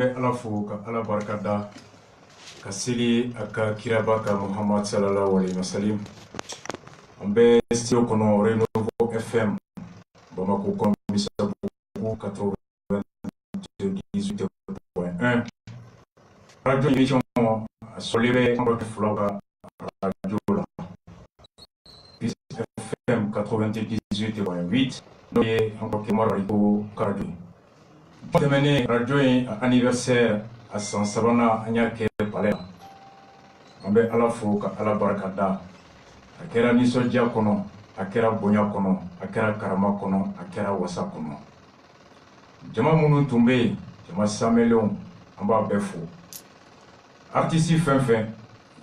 ala fo ka ala barkada ka seli aka kiraba ka Muhammad sallallahu alaihi wasallam ambe studio kono Renouveau FM Bamako kono Misabu 98.1 radio émission solire en floga radio la FM 98.8 noye encore que Mariko Cardio Demain, radio anniversaire à San Sabana Anyake Palais. Ambe ala fo ka ala barakada. Akera niso dia kono, akera bonya kono, akera karama kono, akera wasa kono. Jama munu tumbe, jama sameleon, amba befo. Artiste fin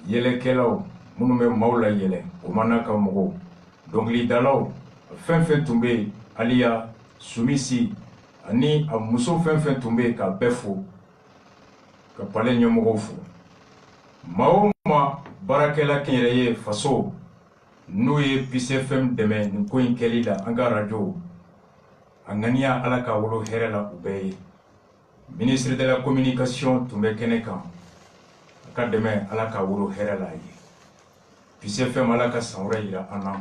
yele kelao, munu me maula yele, omanaka mogo. Dongli dalao, fin tumbe, alia sumisi. Ani a muso fɛn tumbe ka bɛfo ka palais ɲɛmɔgɔw fo maa ma baarakɛla kɛnyɛrɛ ye faso n'o ye Peace FM dɛmɛ nin ko in kɛli la an ka radio a ŋaniya ala ka wolo hɛrɛ la u bɛɛ ye ministre de la communication tun bɛ kɛnɛ kan a ka dɛmɛ ala ka wolo hɛrɛ la ye Peace FM ala ka san wɛrɛ yira an na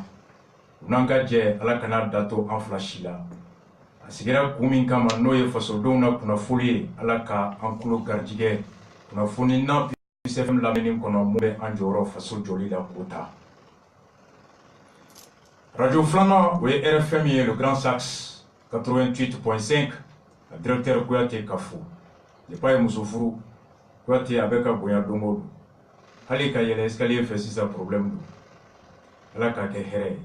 u n'an ka jɛ ala kana dato an fila si la Asigira kumi kama n'o ye fasodenw na kunnafoni ye ala ka an kulo garijigɛ kunnafoni na Peace FM lamɛnni kɔnɔ mun bɛ an jɔyɔrɔ faso jɔli la k'o ta radio filanan o ye RFM ye le Grand Saxe 88.5 a directeur Kuyate ka fo depa ye muso furu Kuyate a bɛ ka bonya don o don hali ka yɛlɛ escalier fɛ sisan problème don ala k'a kɛ hɛrɛ ye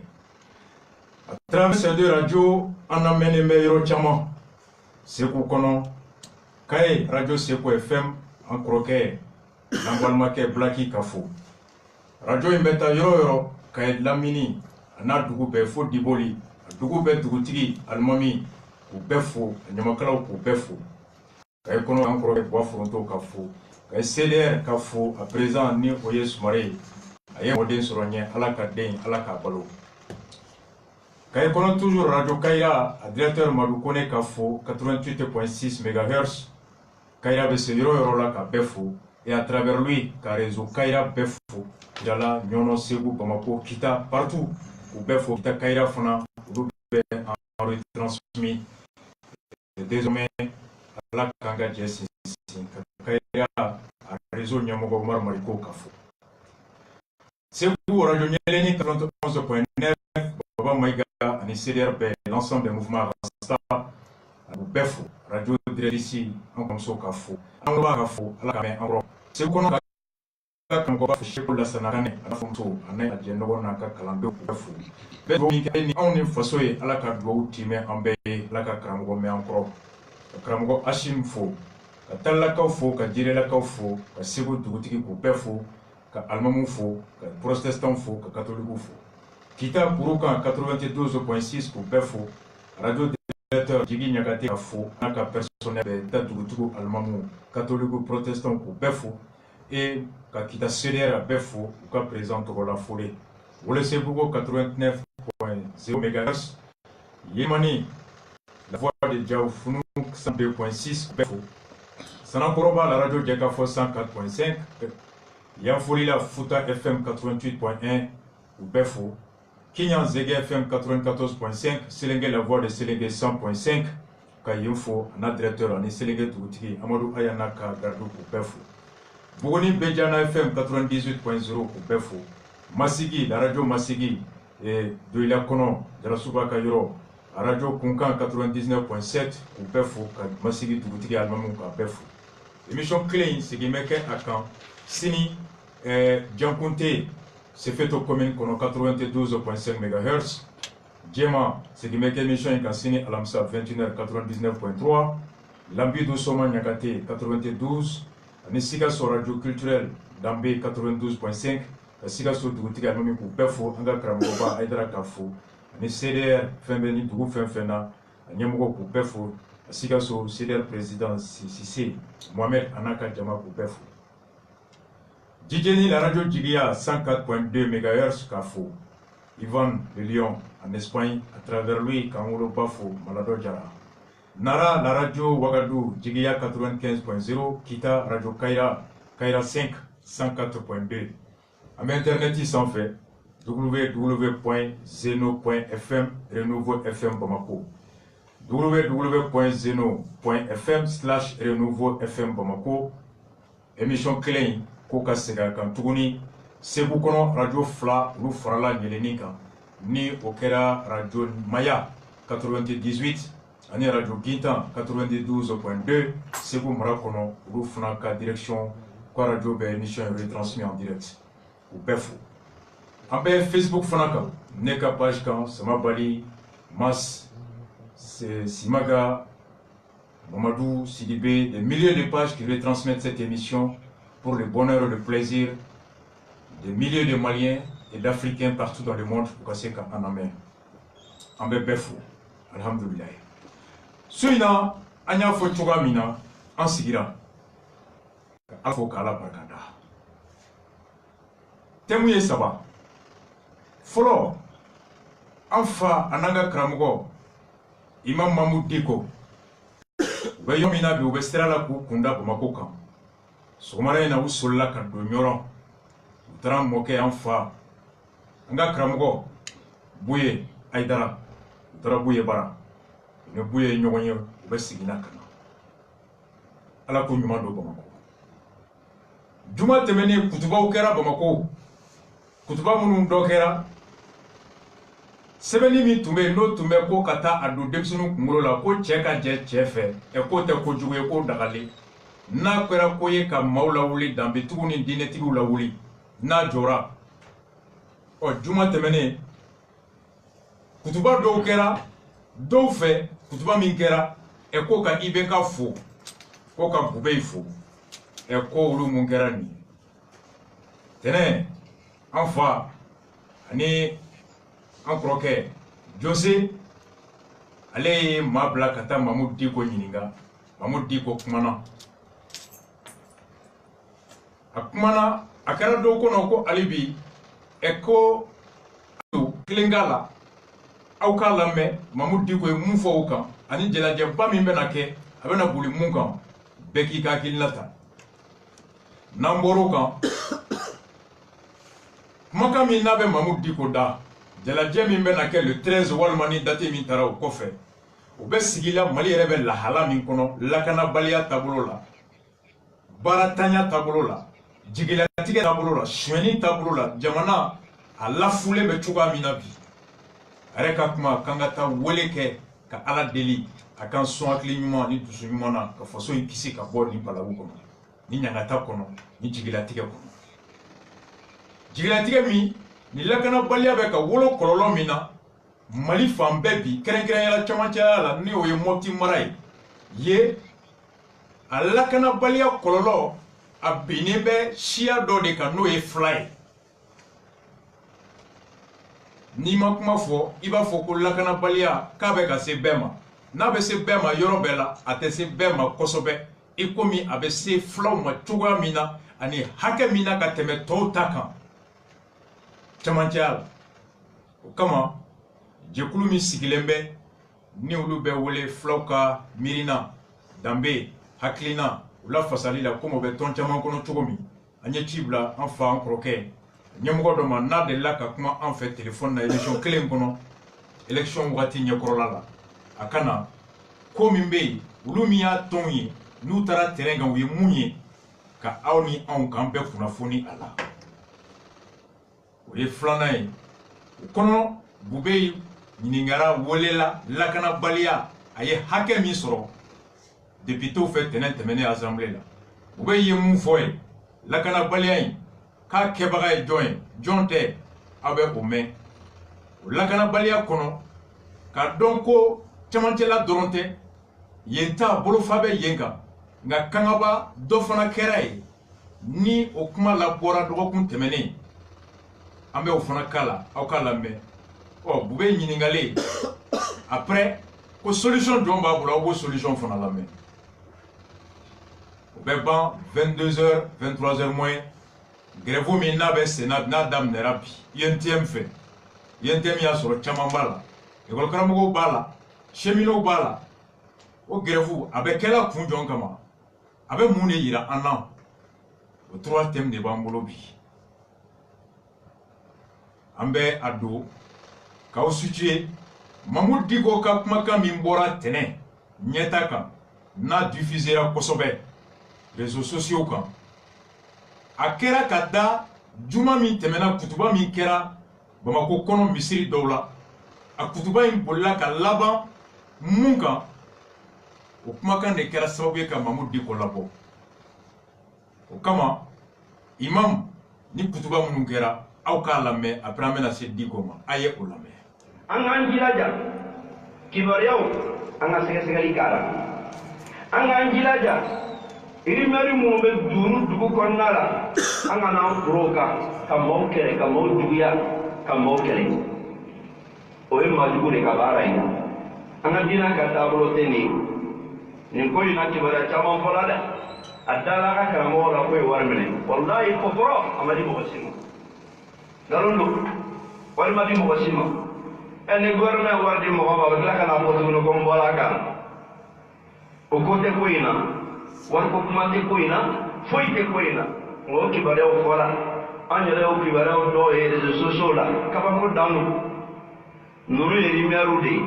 à travers ces deux radios, on a mené meilleur chama. Sekou kono, Kaye radio Sekou FM en croquet, l'envolement Blackie Kafou. Radio Imbeta Yoro, Kaye Lamini, Ana Dougou Befo Diboli, Dougou Dougutigi, Almami, ou Befo, Nyamakala ou Befo. Kaye kono en croquet, Bois-Fronto Kafou. Kaye CDR Kafou, à présent ni Oye Soumare, Ayen Odin Soronien, Alakaden, Alakabalo. Kaye kono toujours Radio Kaira, directeur Madoukone Kafo, 88.6 MHz. Kaira Beseyoro Yorola Ka Befo, et à travers lui, Ka réseau Kaira Befo, Yala, Nyono Segou, Bamako, Kita, partout, où Befo, Kita Kaira Fana, où en retransmis. Et désormais, à la Kanga Jessi, Kaira, à réseau Nyamogo Omar Mariko Kafo. Segou, Radio Nyeleni, 91.9, Baba Maïga, et CDRB, l'ensemble des mouvements Rasta, Befo, Radio Drélissi, en comme ça, Kafo, en roi Kafo, à la caméra, en roi. C'est qu'on a un combat chez la Sanarane, à la Fonto, à la Genova, Kalambe, Befo. Befo, on est façonné à la Kadou, Timé, en Bé, la Kramgo, mais encore. Kramgo, Hachim Fo, Katala Kaufo, Kadire la Kaufo, Kasibu Doutiki, Befo, Almamou Fo, Protestant Fo, Catholique Fo. Kita Puruka 92.6 pour Befo, radio directeur Djigi Nyakate Kafo, Naka personnel Tadoutou Almamou, catholique protestant pour Befo, et Kita CDR à Befo, ou cas présent pour la folie. Vous laissez beaucoup 89.0 MHz, Yemani, la voix de Djaoufounou 102.6 Befo, Sanakoroba, la radio Djakafo 104.5, Yafoli la Fouta FM 88.1 ou Befo, Kinyan Zege FM 94.5, Sélégué la voix de Sélégué 100.5, Kayinfo, notre directeur, en Sélégué Touti, Amadou Ayanaka, Gardou pour Befo. Bougoni Bedjana FM 98.0 pour Befo. Masigi, la radio Masigi, et de Ilakono, de la Soubaka Yoro, la radio Kunkan 99.7 pour Befo, Masigi Touti, Almamou pour Befo. Émission clé, c'est qui m'a à quand Sini, Djankunte, c'est fait aux communes qu'on a 92.5 MHz. Djema, c'est qui met émission en signé à l'AMSA 21h99.3. Lambido Soma Nyakate 92. Nessiga sur Radio Culturelle Dambé 92.5. Nessiga sur Dougouti Almami pour Befo, Anga Kramoba, Aydra Kafo. CDR Fembeni Dougou Femfena, Nyamogo pour Befo. Nessiga sur CDR Président Sissé, Mohamed Anaka Djama pour Befo. Djidjeni, la radio Djigia 104.2 MHz Kafo. Yvan de Lyon en Espagne, à travers lui, Kamoulo Bafo, Malado Djara. Nara, la radio Ouagadougou, Djigia 95.0, Kita, Radio Kaira, Kaira 5, 104.2. À Internet, il s'en fait www.zeno.fm, Renouveau FM Bamako. www.zeno.fm/Renouveau FM Bamako. Émission clé, Koka Sega Kantouni, Seboukono, Radio Fla, Lou Farala Nyelenika, ni Okera, Radio Maya 98. Ani Radio Gintan 92.2, Sebou Marakono, Roufnaka, direction, quoi radio, émission retransmise en direct. Ou Befou. En Facebook Fanaka, Neka page quand, Samabali, Mas, Simaga, Mamadou, Sidibé, des milliers de pages qui retransmettent cette émission pour le bonheur et le plaisir des milliers de Maliens et d'Africains partout dans le monde pour casser en amène. En Befou, Alhamdulillah. Suina anya fo coga mina an sigira alfo kala barkada temu ye saba folo anfa ananga kramugo imam Mahmoud Diko be yomina bi obestrala ku kunda Bamako kan sogomara ina usolla kan do nyoro utara moke anfa anga kramugo buye aidara utara buye bara ne buye ɲɔgɔn ye u bɛ sigina kana ala ko ɲuman don Bamako juma tɛmɛnen kutubaw kɛra Bamako kutuba minnu dɔ kɛra sɛbɛnni min tun bɛ yen n'o tun bɛ ko ka taa a don denmisɛnninw kunkolo la ko cɛ ka jɛ cɛ fɛ ko tɛ kojugu ye ko dagalen n'a kɛra ko ye ka maaw lawuli danbetigiw ni diinɛtigiw lawuli n'a jɔra juma tɛmɛnen kutuba dɔw kɛra dɔw fɛ kutuba min kɛra ko ka IBK fo ko ka Bubey fo ko olu mun kɛra nin tɛnɛ an fa ani an kɔrɔkɛ Jose ale ye maa bila ka taa Mahmoud Diko ɲininka Mahmoud Diko kumana a kumana a kɛra dɔw kɔnɔ ko ale bi ko kilenga la aw k'a lamɛn Mahmoud Diko ye mun fɔ o kan ani jɛlajɛba min bɛna kɛ a bɛna boli mun kan bɛɛ k'i ka hakilina ta n'an bɔr'o kan kumakan min n'a bɛ Mahmoud Diko da jɛlajɛ min bɛna kɛ le 13 walima ni date min taara o kɔfɛ o bɛ sigi la Mali yɛrɛ bɛ lahala min kɔnɔ lakanabaliya taabolo la baaratanya taabolo la jigilatigɛ taabolo la suɲɛni taabolo la jamana a lafulen bɛ cogoya min na bi a yɛrɛ ka kuma k'an ka taa wele kɛ ka ala deli a kan sɔn hakili ɲuman ni dusu ɲuman na ka faso in kisi ka bɔ ni balawu kɔnɔ ni ɲangata kɔnɔ ni jigilatigɛ kɔnɔ jigilatigɛ min ni lakanabaliya bɛ ka wolo kɔlɔlɔ min na Mali fan bɛɛ bi kɛrɛnkɛrɛnyala camancɛya la ni o ye Mopti mara ye a lakanabaliya kɔlɔlɔ a binnen bɛ siya dɔ de kan n'o ye fila ye n'i ma kuma fɔ i b'a fɔ ko lakanabaliya k'a bɛ ka se bɛɛ ma n'a bɛ se bɛɛ ma yɔrɔ bɛɛ la a tɛ se bɛɛ ma kosɛbɛ i komi a bɛ se filaw ma cogoya min na ani hakɛ min na ka tɛmɛ tɔw ta kan camancɛya la o kama jɛkulu min sigilen bɛ ni olu bɛ wele filaw ka miirina danbe hakilina u la fasali la komi o bɛ tɔn caman kɔnɔ cogo min an ye ci bila an fa an kɔrɔkɛ ɲɛmɔgɔ dɔ ma n'a delila ka kuma an fɛ telefɔni na élection kelen kɔnɔ élection wagati ɲɛkɔrɔla la a ka na ko min bɛ yen olu min y'a tɔnw ye n'u taara terrain kan u ye mun ye ka aw ni anw k'an bɛɛ kunnafoni a la o ye filanan ye o kɔnɔ Bubey ɲininkara welela lakanabaliya a ye hakɛ min sɔrɔ députéw fɛ tɛnɛn tɛmɛnen assemblée la Bubey ye mun fɔ ye lakanabaliya in k'a kɛbaga ye jɔn ye jɔn tɛ aw bɛ o mɛn o lakanabaliya kɔnɔ k'a dɔn ko camancɛla dɔrɔn tɛ yen ta bolofa bɛ yen kan nka kangaba dɔ fana kɛra ye ni o kuma labɔra dɔgɔkun tɛmɛnen an bɛ o fana k'a la aw k'a lamɛn Bubey ɲininkalen après ko solution jɔn b'a bolo aw b'o solution fana lamɛn o bɛ ban 22h 23h moins grève min n'a bɛ sen n'a daminɛra bi INTM fɛ INTM y'a sɔrɔ caman b'a la école karamɔgɔw b'a la cheminot b'a la o grève avec kɛla kun jɔn kama a bɛ mun de yira an na o 3 thèmes de b'an bolo bi an bɛ a don k'aw situer Mamoudou Dicko ka kumakan min bɔra tɛnɛ ɲɛta kan n'a diffusera kosɛbɛ réseaux sociaux kan a kɛra ka da juma min tɛmɛna kutuba min kɛra Bamako kɔnɔ misiri dɔw la a kutuba in bolila ka laban mun kan o kumakan de kɛra sababu ye ka Mamoudou Dicko labɔ o kama imam ni kutuba minnu kɛra aw k'a lamɛn après an bɛna se Dicko ma a ye o lamɛn an k'an jilaja kibaruyaw an ka sɛgɛsɛgɛli k'a la an k'an jilaja irimɛri minnu bɛ dugu kɔnɔna la an ka n'an foro kan ka maaw kɛlɛ ka maaw juguya ka maaw kɛlɛ o ye maajugu de ka baara ye an ka diinɛ ka taabolo tɛ nin ko in na kibaruya caman fɔla dɛ a dala an ka karamɔgɔ la ko ye wari minɛ walayi kɔfɔrɔ a ma di mɔgɔ si ma nkalon don wari ma di mɔgɔ si ma ni gouvernement wari di mɔgɔ ma a bɛ tila ka na fɔ tuguni ko n bɔra a kan o ko tɛ ko in na wari ko kuma tɛ ko in na foyi tɛ ko in na o kibaruyaw fɔra an yɛrɛ y'o kibaruyaw dɔw ye réseaux sociaux la kabako dan don ninnu ye lumière de ye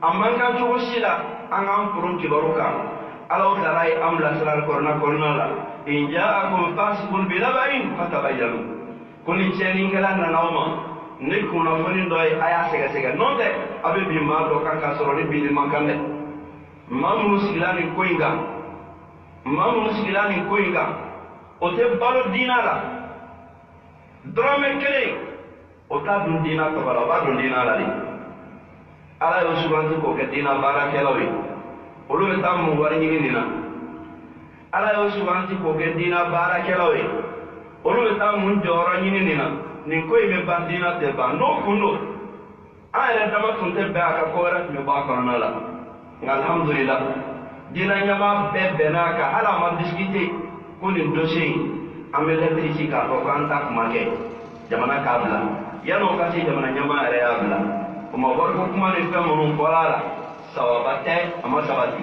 a man kan cogo si la an k'an koron kibaru kan Ala Ta'ala ye an bilasira kɔnɔna la in ja'akum fasiqun binaba'in fatabayyanu ko ni tiɲɛnikɛla nana aw ma ne kunnafoni dɔ ye a y'a sɛgɛsɛgɛ n'o tɛ a bɛ bin maa dɔ kan k'a sɔrɔ ni binni man kan dɛ maa minnu sigila nin ko in kan o tɛ balo diina la dɔrɔmɛ kelen o t'a dun diina tɔgɔ la o b'a dun diina la de Ala y'o suganti k'o kɛ diina baarakɛlaw ye olu bɛ taa mun wari ɲini nin na Ala y'o suganti k'o kɛ diina baarakɛlaw ye olu bɛ taa mun jɔyɔrɔ ɲini nin na nin ko in bɛ ban diina tɛ ban n'o kun don an yɛrɛ dama tun tɛ bɛn a ka ko wɛrɛ tun bɛ bɔ a kɔnɔna la nka alhamdulillah diina ɲɛmaa bɛɛ bɛnn'a kan hali a ma discuter ko nin dossier in an bɛ lettre ci k'a fɔ k'an ta kuma kɛ jamana k'a bila yan'o ka se jamana ɲɛmaa yɛrɛ y'a bila o ma wariko kuma ni fɛn minnu fɔra a la sababa tɛ a ma sabati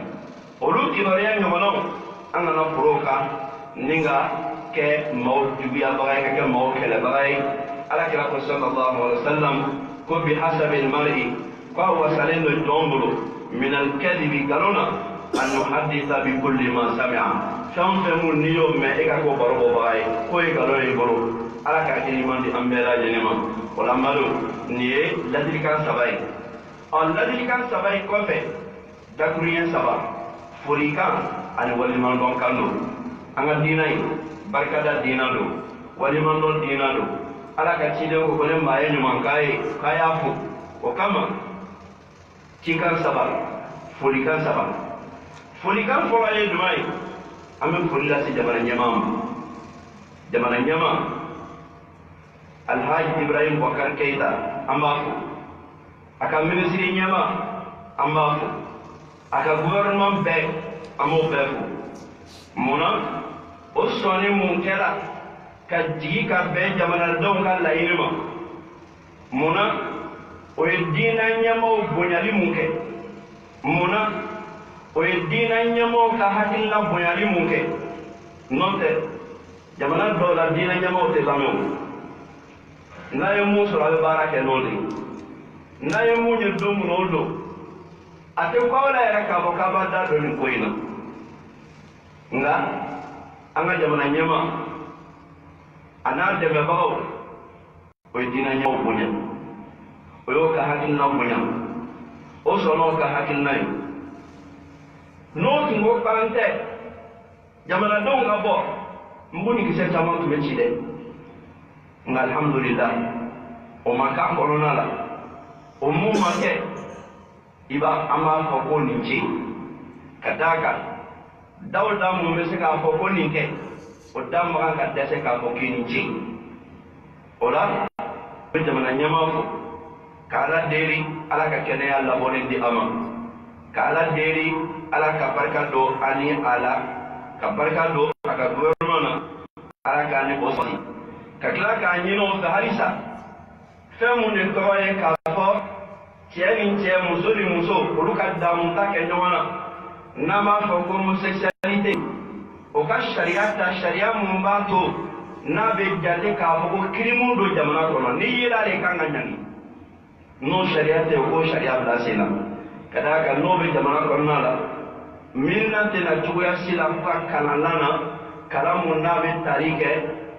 olu kibaruya ɲɔgɔnnaw an kana foro kan ni ka kɛ maaw juguyabaga ye ka kɛ maaw kɛlɛbaga ye alakira ko sallallahu alaihi wasallam ko bi hasabil mar'i ko a wasalen do jɔn bolo min al-kadhibi nkalon na an yuhaddisa bi kulli ma sami'a fɛn fɛn mun n'i y'o mɛn e ka k'o baro bɔbaga ye k'o ye nkalon ye i bolo ala ka hakili ɲuman di an bɛɛ lajɛlen ma o la n balo nin ye ladilikan 3 ye ladilikan 3 in kɔfɛ dakuruɲɛ 3 folikan ani walimadɔn kan don an ka diina in barikada diina don walimadɔn diina don ala ka ciden ko ne maa ye ɲuman k'a ye k'a y'a fo o kama cikan 3 folikan 3 folikan fɔlɔ ye jumɛn ye an bɛ foli lase jamana ɲɛmaa ma jamana ɲɛmaa Alhaji Ibrahim Boubacar Keita an b'a fo a ka minisiri ɲɛmaa an b'a fo a ka gouvernement bɛɛ an b'o bɛɛ fo munna o sɔnni mun kɛra ka jigi ka bɛn jamanadenw ka laɲini ma munna o ye diinɛ ɲɛmaaw bonyali mun kɛ munna o ye diinɛ ɲɛmaaw ka hakilina bonyali mun kɛ n'o tɛ jamana dɔw la diinɛ ɲɛmaaw tɛ lamɛn o n'a ye mun sɔrɔ a bɛ baara kɛ n'o de ye n'a ye mun ye don min o don a tɛ fɔ aw la yɛrɛ k'a fɔ k'a b'a da don nin ko in na nka an ka jamana ɲɛmaa a n'a dɛmɛbagaw o ye diinɛ ɲɛmaaw bonya o y'o ka hakilina bonya o sɔnn'o ka hakilina ye n'o tun ko k'an tɛ jamanadenw ka bɔ n b'u ni kisɛ caman tun bɛ ci dɛ nka alhamdulillah o ma k'a kɔnɔna la o mun ma kɛ an b'a fɔ ko nin ci ka d'a kan Dawuda mun bɛ se k'a fɔ ko nin kɛ o da man kan ka dɛsɛ k'a fɔ k'i ni ci o la bɛ jamana ɲɛmaa fo k'ala deli ala ka kɛnɛya labɔlen di a ma k'ala deli ala ka barika don ani a la ka barika don a ka gouvernement na ala k'a ni o sɔrɔ ka tila k'a ɲini o fɛ halisa fɛn mun de tɔgɔ ye k'a fɔ cɛ ni cɛ muso ni muso olu ka damuta kɛ ɲɔgɔn na nama fa homosexualité o ka sharia ta sharia mun ba to na be jate ka fo ko kirimu do jamana ko ni yira le kan ngani no sharia te ko sharia bla sina kada ka no be jamana ko na la minna te na tuya sila fa kanalana kalamu na be tarike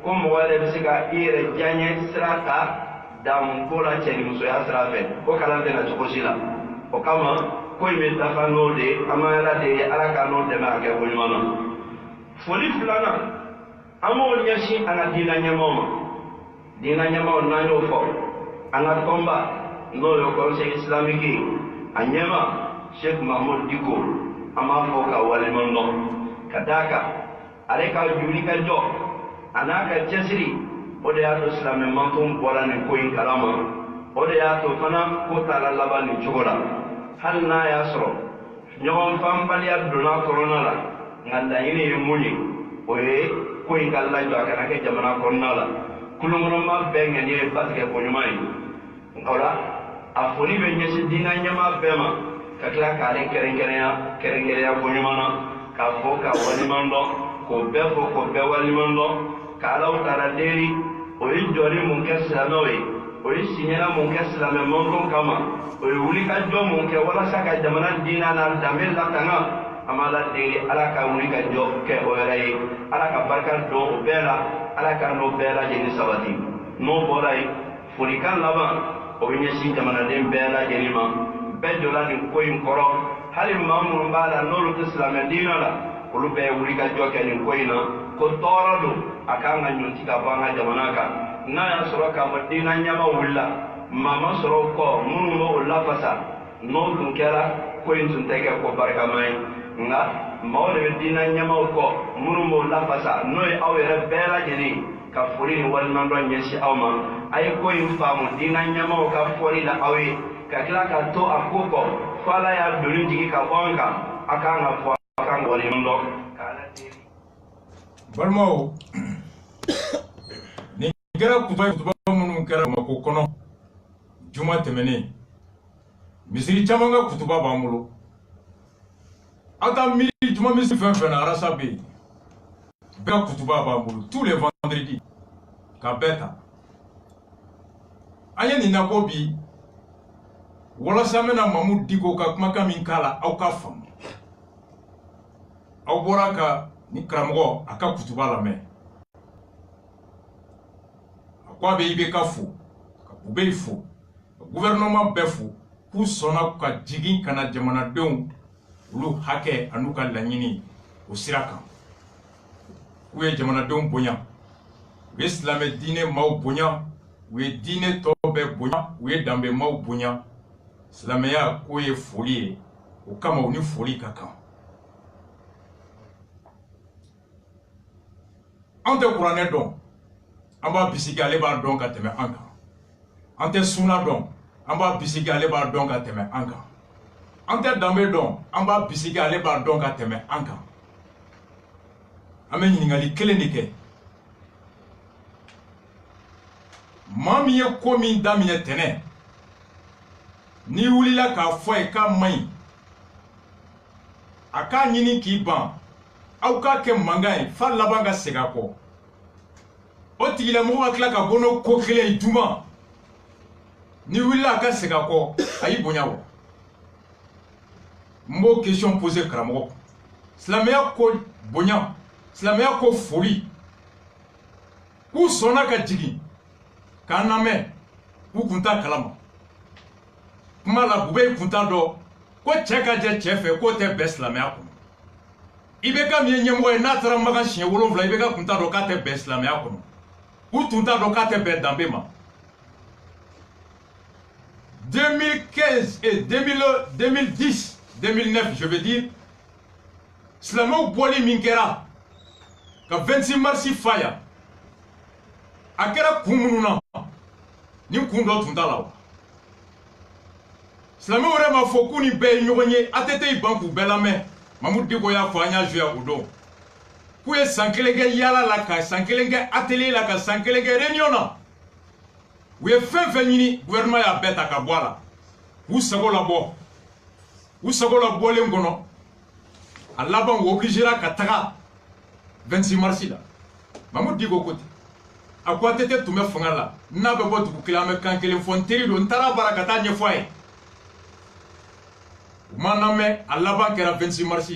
ko mo wale be sika ire janye srata dam bola cheni muso ya srafe ko kalante na tuko sila o kama ko ime tafano de amala de alaka no de ma ke wonyana foli fulana amo nyashi ana dina nyama na yo fo ana komba no yo conseil islamique anyama Sheikh Mahmoud Diko ama fo ka wali mondo kadaka ale ka juli ka jo anaka chesiri o de yato islame mantum bola ne ko in kalama o de yato fana ko tala labani chogola hal na ya soro nyon fambali abduna corona la ngalla yini muni oye ko in kala jo kana ke jamana corona la kulungono ma benga ni batke ko nyumai ngawla afoni be nyesi dina nyama bema kakla kare kerengere ya ko nyumana ka fo ka wali mando ko be wali mando kala utara deri oyi jori mun ke silamawe oyi sinyana mun ke silame monton kama oyi wuli ka jo mun ke wala saka jamana dina na damel la tanga amala deri ala ka wuli ka jo ke orai ala ka barka do bela ala ka no bela jeni sabati no borai furikan laba oyi nyesi jamana den bela jeni ma bejola ni koyin koro hali mamun bala no lu islame dina la ulu be wuli ka jo ke ni koyina ko torado akanga nyonti ka banga jamana ka na ya soro ka madina nyama wulla mama soro ko munu mo ulla fasa no dun kera ko intun tege ko barka mai nga mawle medina nyama ko munu mo ulla fasa no e awere bela jeni ka furi wal man ron yesi awma ay ko in famu dina nyama ka furi la awe ka kila ka to akoko fala ya dulin jigi ka bonka akanga fo akanga wali ndo kala diri balmo ni gara kutuba munun kara mako kono juma temene misiri chamanga kutuba bamulo ata mi juma misiri fen arasa be ba kutuba bamulo tous les vendredis ka beta anya ni nakobi wala samena Mahmoud Diko ka kuma min kala au ka fam au boraka ni karamogo aka kutuba la me akwa be ibe ka fu ka bube fu gouvernement befu ku sona ka jigin kana jamana don ulu hake anuka lanyini usiraka ku ye jamana don bonya islam dine mau bonya we dine tobe bonya we dambe mau bonya islamia ku ye folie o kama uni folie kaka ante Qur'an don amba bisigi ale ba don ka teme anka ante sunna don amba bisigi ale ba don ka teme anka ante dambe don amba bisigi ale ba don ka teme anka ame nyingali keleni ke mami ye ko min damine tene ni wulila ka foy ka mai aka nyini ki ban au ka ke mangai fa labanga sega ko o tigila mo akla ka bono ko kele duma ni willa ka sega ko ayi bonyawo mo question posée karamo islamia ko bonya islamia ko foli ku sona ka jigi kaname ku kunta kalama kuma la bube kunta do ko cheka je chefe ko te beslamia ko ibeka mi nyemwo na tara maga shin wolonvla ibeka kunta do ka te beslamia ko ou tunta do ka te be dambema 2015 et 2010 2009 je veux dire Slamo Boli Minkera ka 26 mars faya akera kumununa ni kundo tunta lawa Slamo vraiment foku ni be nyogonye atete banku belame Mahmoud Diko ya fanya joya odo kuye sankelenge yala la ka sankelenge atelier la ka sankelenge réunion na we fe nyini gouvernement ya beta ka boala u sago la bo le ngono à laban obligera ka taga 26 mars là Mamoud Diko côté a quoi tete tout me fanga la na be bo du kilame kan kele fonteri do ntara barakata nye foye maname à laban kera 26 mars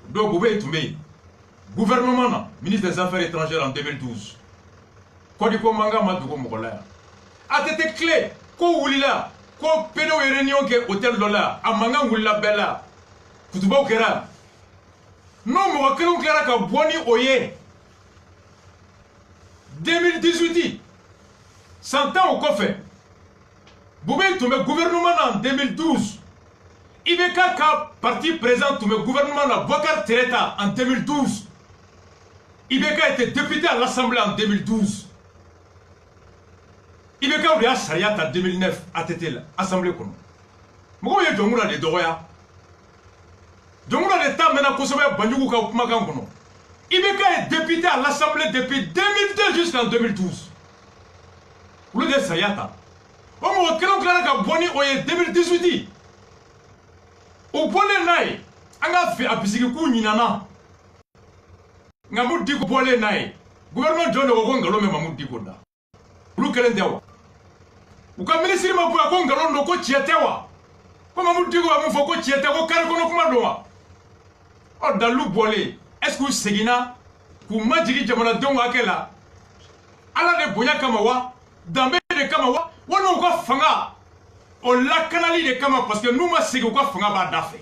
do boube tumbe gouvernement na ministre des affaires étrangères en 2012 Kodiko manga madugo mokola a tete clé ko wulila ko pedo réunion ke hôtel Lola a manga wulila bella kutuba kera non mo kelon kera ka boni oye 2018 100 ans au coffre Boubé tombé gouvernement en 2012 Ibeka ka parti présent tombé gouvernement na Bokar Tereta en 2012 Ibeka était député à l'Assemblée en 2012 Ibeka ou ya Sariat en 2009 à Tétel Assemblée kono Moko ye jongula de doya jongula de temps maintenant ko sobe banjugu ka kuma kan kono Ibeka est député à l'Assemblée depuis 2002 jusqu'en 2012 Ou de Sariata Omo kelon klara ka boni oye 2018 O bole nai anga fi abisiki ku nyinana Ngamou Diko bole nai gouvernement John ko ngalo me Mamoud Diko da Lu kelen dewa Uka ministre ma buya ko ngalo ndo ko chietewa Ko Mamoud Diko ba mo ko chiete ko kar ko no kuma dowa O dalu bole est-ce que segina ku majigi jamana dongo akela ala de bonya kama wa dambe de kama wa wono ko fanga o la kanali de kama parce que nous ma segi ko fanga ba dafe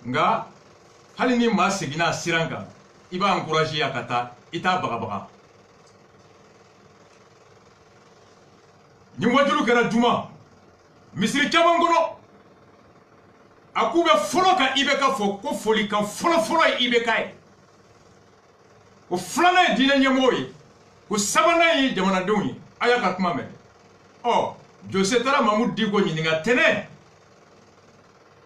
nga hali ni ma segina siranga iba encourager yakata ita baga ni wajulu kera juma misri chabangono akube folo ka ibeka fo ko foli kan folo ibeka e o flana dina nyemoyi ko sabana yi jamana donyi aya ka kuma me oh Jose tara Mamoud Diko nyinga tene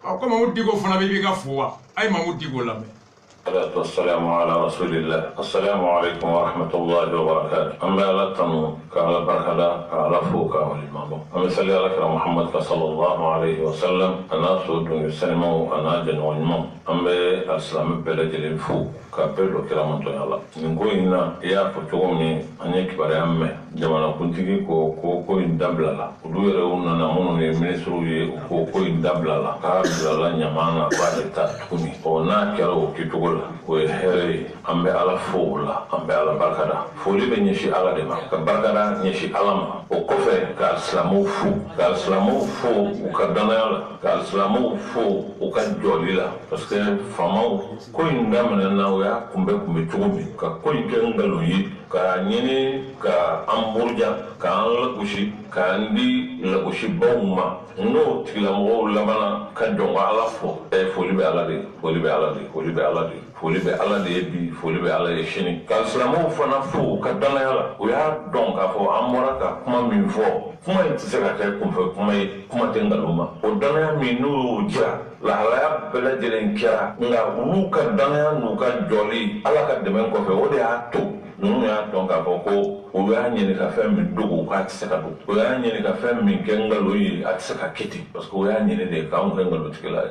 ko Mamoud Diko fana be ibeka fo wa ay Mamoud Diko la me السلام على رسول الله السلام عليكم ورحمة الله وبركاته أما لا تنو كعلى بركة كعلى فوق والإمام أما صلى على محمد صلى الله عليه وسلم أنا سود يسلموا أنا جن والإمام أما الإسلام بلد الفو كابلو كرامة الله نقول إن يا فتومي أني كبار أمة جمانا كنتي كو إندبلا لا ودو يرون نامون يمنسرو كو إندبلا لا كابلا لا نيمانا بعد تكوني أنا كرو كتقول o here ambe ala fola ambe ala barkada foli be nyeshi ala de ma ka barkada nyeshi ala ma o kofe ka islamu fu o ka danala ka islamu fu o ka jolila parce que fama ko indamana na o ya kumbe tugubi ka ko ngalo yi ka nyene ka amburja ka lakushi ka ndi lakushi bawma no tila mo labana ka jonga ala fo e foli be ala de foli be ala de bi foli be ala de shini ka islamu fana fo ka dana yala o ya don ka fo amora ka kuma min fo kuma se ka kay kuma te ngaluma o dana ya min no ja la halaya bela jelen kya nga ulu ka dana ya no ka joli ala ka demen ko fe o de ya to nunu ya don ka fo ko o ya nyene ka fem min dogo ka tse ka do o ya nyene ka fem min kengalo yi atse ka kiti parce que o ya nyene de ka on kengalo tikela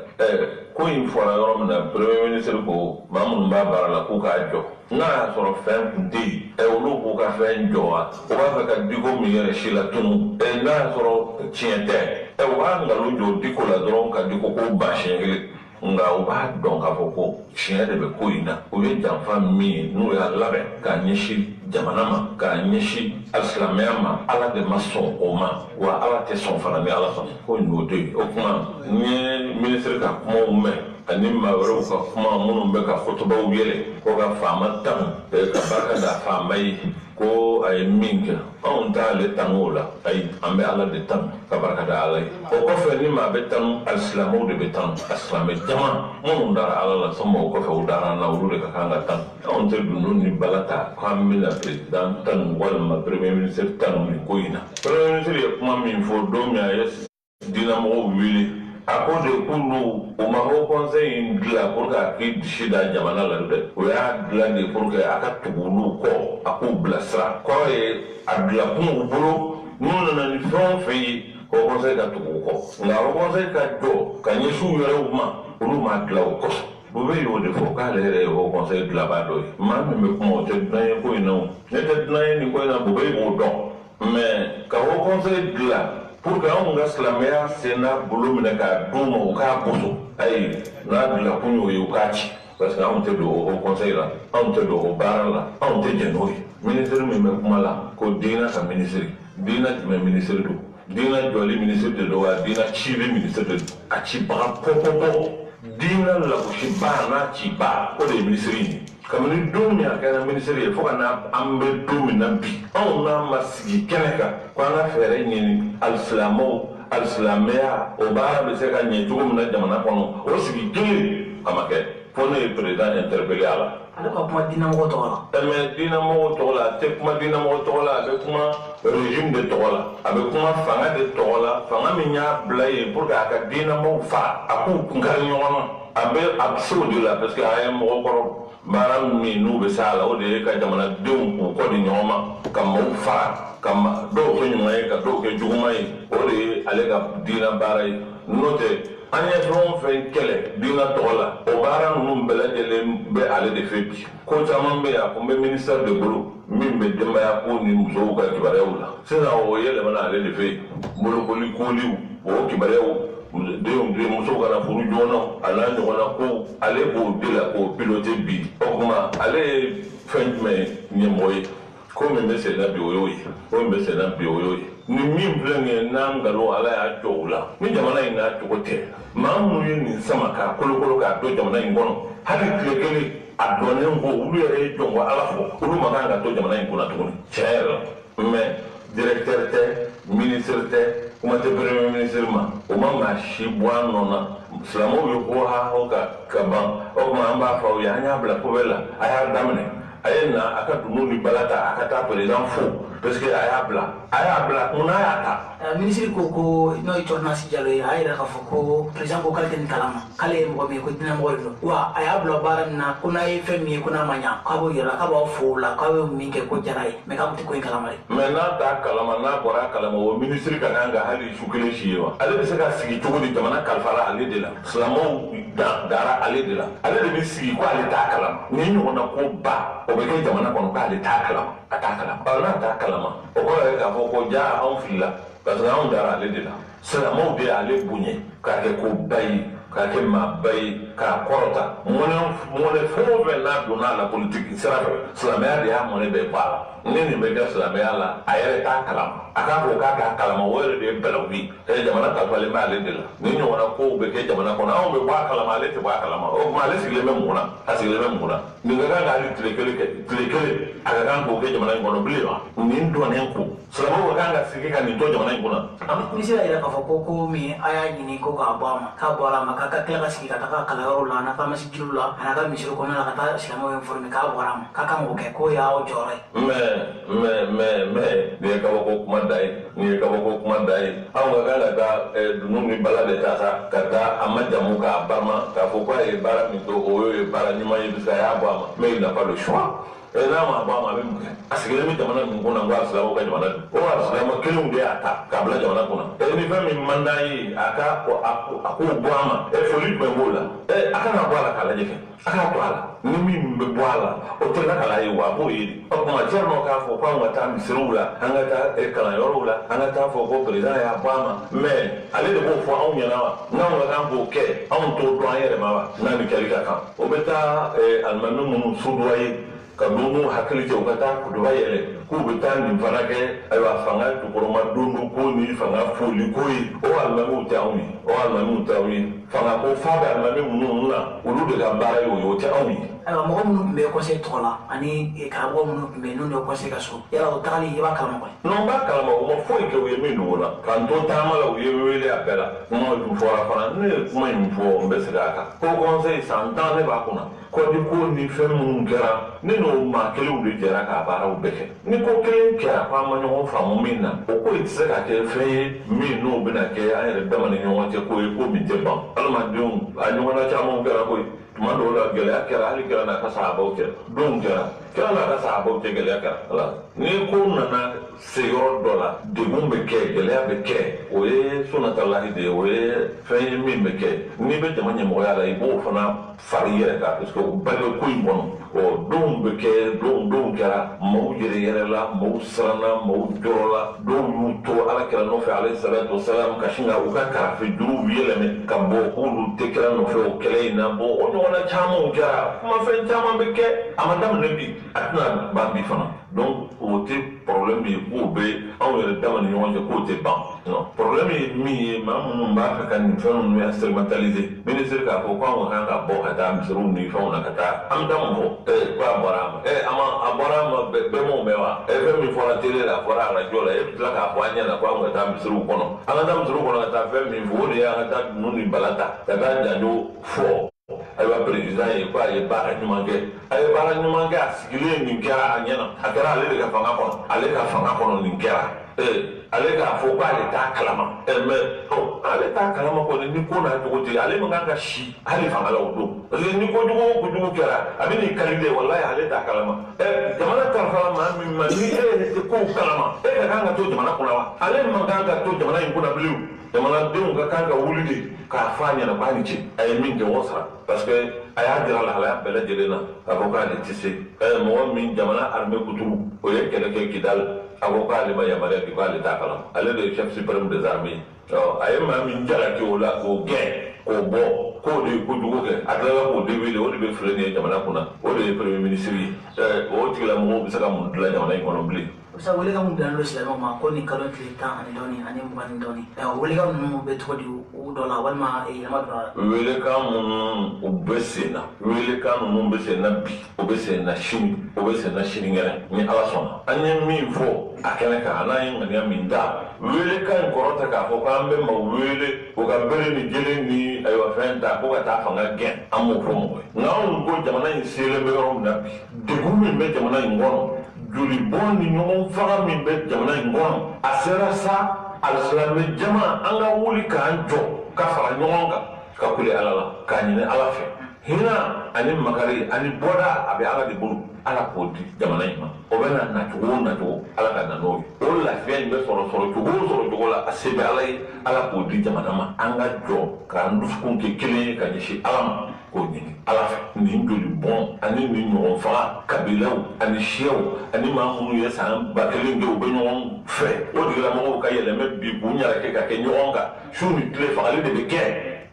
ko in fora yoro na premier ministre ko mamun ba barala ku ka jo na soro fem kunti ulu ku ka fem jo o ba ka digo mi yere shila tunu na soro chiente o ba ngalo jo dikola dron ka diko ko ba shengele nga o b'a dɔn k'a fɔ ko tiɲɛ de bɛ ko in na o ye janfa min n'o y'a labɛn k'a ɲɛsin jamana ma k'a ɲɛsin alisilamɛya ma ala de ma sɔn o ma wa ala tɛ sɔn fana ni ala sɔn ko in y'o to yen o kuma n ye minisiri ka kumaw mɛn ani maa wɛrɛw ka kuma minnu bɛ ka kotobaw yɛlɛ ko ka faama tan ka barika da faama ye ko a ye min kɛ anw t'ale tango la ayi an bɛ ala de tanu ka barika da ala ye o kɔfɛ ni maa bɛ tanu alisilamɛw de bɛ tanu alisilamɛ jama minnu dara ala la sɔnma o kɔfɛ o dara an na olu de ka kan ka tanu anw tɛ dunun ni bala ta k'an bɛna perezidan tanu walima premier ministre tanu nin ko in na premier ministre ye kuma min fɔ don min a ye diinɛmɔgɔw wele a ko de k'olu o ma ko conseil in dilan pour que a k'i disi da jamana la dɛ o y'a dilan de pour que a ka tugu olu kɔ a k'u bilasira kɔrɔ ye a dilan kun u bolo n'u nana ni fɛn o fɛn ye o conseil ka tugu ko nga o conseil ka do ka nyesu yore ma ulu ma glaw ko bo be yo de fo ka le o conseil de la bado ma me ko te na ko ino ne te na ni ko na bo be mo do mais ka o conseil de la pour que on gas la meilleure sena bolo mina ka do mo ka boso ay na de la kunyo yo ka ci parce que on te do o conseil là on te do o bar là on te genoi ministre me kuma la ko dina ka ministre dina me ministre do dina joli ministre de do dina chibi ministre de a ci ba popo dina la ko ci ba na ci ba ko de ministre ni comme ni do mi aka na ministre e fo kana ambe do mi na bi on na masigi keneka ko na fere ni al-islamia o ba be se ka ni tugo na jamana kono o sigi kili amake fo ne président interpellé ala ale ka kuma dina mɔgɔ tɔgɔ la mais dina mɔgɔ tɔgɔ la a tɛ kuma dina mɔgɔ tɔgɔ la a bɛ kuma régime de tɔgɔ la a bɛ kuma fanga de tɔgɔ la fanga min y'a bila yen pour que a ka dina mɔgɔw faga a k'u kunkari ɲɔgɔn na a bɛ se o de la parce que a ye mɔgɔ kɔrɔ baara min n'u bɛ se a la o de ye ka jamanadenw k'u kɔ di ɲɔgɔn ma ka maaw faga ka dɔw kɛ ɲuman ye ka dɔw kɛ juguman ye o de ye ale ka dina baara ye n'o tɛ an ye fɛn o fɛn kɛlɛ dina tɔgɔ la o baara ninnu bɛɛ lajɛlen bɛ ale de fɛ bi ko caman bɛ yen a kun bɛ ministère de bolo min bɛ denbaya ko ni musow ka kibaruyaw la sisan o yɛlɛmana ale de fɛ yen bolokoli koliw o kibaruyaw denw musow kana furu joona a n'a ɲɔgɔnna ko ale b'o de la k'o pilote bi o tuma ale ye fɛn jumɛn ɲɛmɔgɔ ye ko min bɛ senna bi o y'o ye ko min bɛ senna bi o y'o ye ni min filɛ nin ye n'an nkalon ala y'a jɔ o la ni jamana in n'a cogo tɛ maa minnu ye nin sama k'a kolokolo k'a to jamana in kɔnɔ hali tile kelen a dɔnnen ko olu yɛrɛ ye jɔn ko ala fɔ olu ma kan ka to jamana in kɔnɔ tuguni tiɲɛ yɛrɛ la mais directeur tɛ ministre tɛ kuma tɛ premier ministre ma o ma maa si bɔ a nɔ na silamɛw ye ko ka ban o tuma an b'a fɔ aw ye an y'a bila poubelle la a y'a daminɛ a ye na a ka dunun ni bala ta a ka taa président fo parce que a y'a bila mun n'a y'a ta. minisiri ko n'o ye Tɔnasi Jalo ye a y'a yira k'a fɔ ko président ko k'ale tɛ nin kalama k'ale ye mɔgɔ min ye ko dinɛmɔgɔ de don wa a y'a bila baara min na ko n'a ye fɛn min ye ko n'a ma ɲa k'a b'o yira k'a b'aw fo o la k'a bɛ min kɛ ko diyara ye mais k'a tun tɛ ko in kalama de. mais n'a t'a kalama n'a bɔra a kalama o minisiri ka kan ka hali su kelen si ye wa ale bɛ se ka sigi cogo di jamana kalifara ale de la silamɛw dara ale de la ale de bɛ sigi ko ale t'a kalama ni ɲɔgɔnna ko ba o bɛ kɛ jamana kɔnɔ k'ale t'a kalama a t'a kalama n'a t'a kalama o kɔrɔ ye k'a fɔ ko ja anw filila parce que anw dara ale de la silamɛw de y'ale bonya k'a kɛ ko ba ye k'a kɛ maaba ye k'a kɔrɔta mɔnɛ fɛn o fɛn n'a donna a la politiki sira fɛ silamɛya de y'a mɔnɛ bɛɛ bɔ a la ni nin bɛ kɛ silamɛya la a yɛrɛ t'a kalama a k'a fɔ k'a t'a kalama o yɛrɛ de ye bɛlɛw ye jamana kalifalen bɛ ale de la ni ɲɔgɔnna kow bɛ kɛ jamana kɔnɔ anw bɛ bɔ a kalama ale tɛ bɔ a kalama o tuma ale sigilen bɛ mun na a sigilen bɛ mun na nin ka kan ka hali tile kelen a ka kan k'o kɛ jamana in kɔnɔ bilen wa nin dɔnnen ko silamɛw ka kan ka sigi ka nin to jamana in kɔnɔ. minisiri y'a yira k'a fɔ ko min a y'a ɲini ko k'a bɔ a ma k'a ka tila ka sigi ka taa kalanyɔrɔw la a n'a ka masjidiw la a n'a ka misiri kɔnɔna la ka taa silamɛw informer k'a bɔra a ma k'a kan k'o kɛ k'o y'aw jɔyɔrɔ ye. mais nin ye kabako kuma da ye anw ka kan ka taa dunun ni bala de ta sa ka taa a ma jamu k'a barama k'a fɔ k'a ye baara min to o ye baara ɲuman ye parce que a y'a bɔ a ma mais il n'a pas le choix n'a ma bɔ a ma a bɛ mun kɛ a sigilen bɛ jamana min kɔnɔ n ko alisilamɛw ka jamana don o alisilamɛ kelenw de y'a ta k'a bila jamana kɔnɔ ni fɛn min man d'an ye a k'o bɔ a ma foli jumɛn b'o la a kana bɔ a la k'a lajɛ kɛ a k'a to a la ni min bɛ bɔ a la o tɛ la k'a ye wa a b'o ye de o tuma cɛ dɔ k'a fɔ k'an ka taa misiriw la an ka taa kalanyɔrɔw la an ka taa fɔ ko président y'a bɔ a ma mais ale de b'o fɔ anw ɲɛna wa n'anw ka kan k'o kɛ anw t'o dɔn an yɛrɛ ma wa n'a ni kɛli ka kan o bɛ taa alimami minnu suduwaye ka don hakili cɛ u ka taa kutuba yɛlɛ k'u bɛ taa nin fana kɛ ayiwa fanga jukɔrɔma don ko ni fanga foli ko ye o alimamiw tɛ anw ye fanga ko fa bɛ alimami minnu na olu de ka baara ye o ye o tɛ anw ye. ayiwa mɔgɔ minnu tun bɛ conseil tɔgɔ la ani karamɔgɔ minnu tun bɛ yen n'u ye conseil ka so yala o tagali i b'a kalama kɔni. non n b'a kalama o ma foyi kɛ u ye min dogo la k'an to taama la u ye wele a bɛɛ la kuma ju fɔra fana ne ye kuma in fɔ n bɛ segin a kan ko conseil san 10 ne b'a kunna kɔdi ko ni fɛn minnu kɛra ne n'o maa kelenw de jɛra k'a baaraw bɛɛ kɛ ni ko kelen kɛra k'an ma ɲɔgɔn faamu min na o ko tɛ se ka kɛ fɛn ye min n'o bɛna kɛ an yɛrɛ dama ni ɲɔgɔn cɛ ko ye ko min tɛ ban adamadenw a ɲɔgɔnna caman kɛra koyi tuma dɔw la gɛlɛya kɛra hali kɛra n'a ka sahabaw cɛ don kɛra n'a ka sahabaw cɛ gɛlɛya kɛra wala ni ko nana se yɔrɔ dɔ la degun bɛ kɛ gɛlɛya bɛ kɛ o ye sunatalahi de ye o ye fɛn ye min bɛ kɛ n'i bɛ jama ɲɛmɔgɔya la i b'o fana fari yɛrɛ kan parce que o bɛɛ bɛ ko in kɔnɔ ɔ donw bɛ kɛ donw kɛra maaw yɛrɛ la maaw siranna maaw jɔrɔla dɔw y'u to alakira nɔfɛ alayhi salatu wasalam ka sin ka u ka karafe juruw yɛlɛmɛ ka bɔ k'olu tɛ kira nɔfɛ o kɛlɛ in na bɔ o ɲɔgɔnna camanw kɛra kumafɛn caman bɛ kɛ a ma daminɛ bi a tɛna ban bi fana donc o tɛ problème ye k'o bɛ anw yɛrɛ dama ni ɲɔgɔn cɛ k'o tɛ ban non problème ye min ye maa minnu b'a fɛ ka nin fɛn ninnu instrumentaliser ministre k'a fɔ k'anw kan ka bɔ ka taa misiriw ni fɛnw na ka taa an bɛ taa mun fɔ k'a bɔra a ma a bɔra a ma bɛɛ m'o mɛn wa fɛn min fɔra télé la a fɔra radio la e bɛ tila k'a fɔ an ɲɛna k'anw ka taa misiriw kɔnɔ an ka taa misiriw kɔnɔ ka taa fɛn min fɔ o de ye an ka taa dunun ni bala ta ka taa janjo fɔ ayiwa président ye ko a ye baara ɲuman kɛ a ye baara ɲuman kɛ a sigilen nin kɛra a ɲɛna a kɛra ale de ka fanga kɔnɔ ale ka fanga kɔnɔ nin kɛra ale k'a fɔ ko ale t'a kalama mais ale t'a kalama kɔni ni ko n'a cogo tɛ ale man kan ka si hali fanga la o don parce que ni kojugu o kojugu kɛra a bɛ nin qualité walahi ale t'a kalama jamana kalifala maa min ma ni e yɛrɛ tɛ kow kalama e ka kan ka to jamana kunna wa ale man kan ka to jamana in kunna bilen jamanadenw ka kan ka wuli de k'a fɔ a ɲɛna k'a ni ce a ye min kɛ o sara parce que a y'a jira lahalaya bɛɛ lajɛlen na k'a fɔ k'ale tɛ se mɔgɔ min jamana armée kuturu o ye kɛlɛ kɛ Kidal a ko k'ale ma yamaruya di k'ale t'a kalama ale de ye chef suprême des armées a ye maa min jalaki o la k'o gɛn k'o bɔ k'o de ye kojugu kɛ a tilala k'o de wele o de bɛ filɛ nin ye jamana kunna o de ye premier ministre ye o tigilamɔgɔw bɛ se ka mun dilan jamana in kɔnɔ bilen. Sa wele ka mun bila silamɛw ma ko ni kalo tile 10 ani dɔɔni ani 20 ni dɔɔni wele ka ninnu bɛ cogo di u dɔ la walima yɛlɛma dɔ la. wele kan minnu u bɛ sen na wele kan ninnu bɛ sen na bi o bɛ sen na sini o bɛ sen na sinikɛnɛ ni ala sɔnna an ye min fɔ a kɛnɛ kan n'an ye ŋaniya min da wele kan in kɔrɔ tɛ k'a fɔ k'an bɛ maaw wele o ka bere ni jele ni ayiwa fɛn ta ko ka taa fanga gɛn an m'o fɔ mɔgɔ ye nka anw ko jamana in selen bɛ yɔrɔ min na bi degun min bɛ jamana in kɔnɔ joli bɔn ni ɲɔgɔn faga min bɛ jamana in kɔnɔ a sera sa alisilamɛ jama an ka wuli k'an jɔ ka fara ɲɔgɔn kan ka kule ala la k'a ɲini ala fɛ hinɛ ani makari ani bɔda a bɛ ala de bolo ala k'o di jamana in ma o bɛ na nacogo o nacogo ala ka na n'o ye o lafiya in bɛ sɔrɔ cogo la a se bɛ ala ye ala k'o di jamana ma an ka jɔ k'an dusukun kɛ kelen ye ka ɲɛsin ala ma k'o ɲini ala fɛ nin joli bɔn ani nin ɲɔgɔn faga kabilaw ani siyaw ani maa minnu ye san 1000 kɛ u bɛ ɲɔgɔn fɛ o tigilamɔgɔw ka yɛlɛmɛ bi k'u ɲɛrɛ kɛ ka kɛ ɲɔgɔn kan su ni tile fagali de bɛ kɛ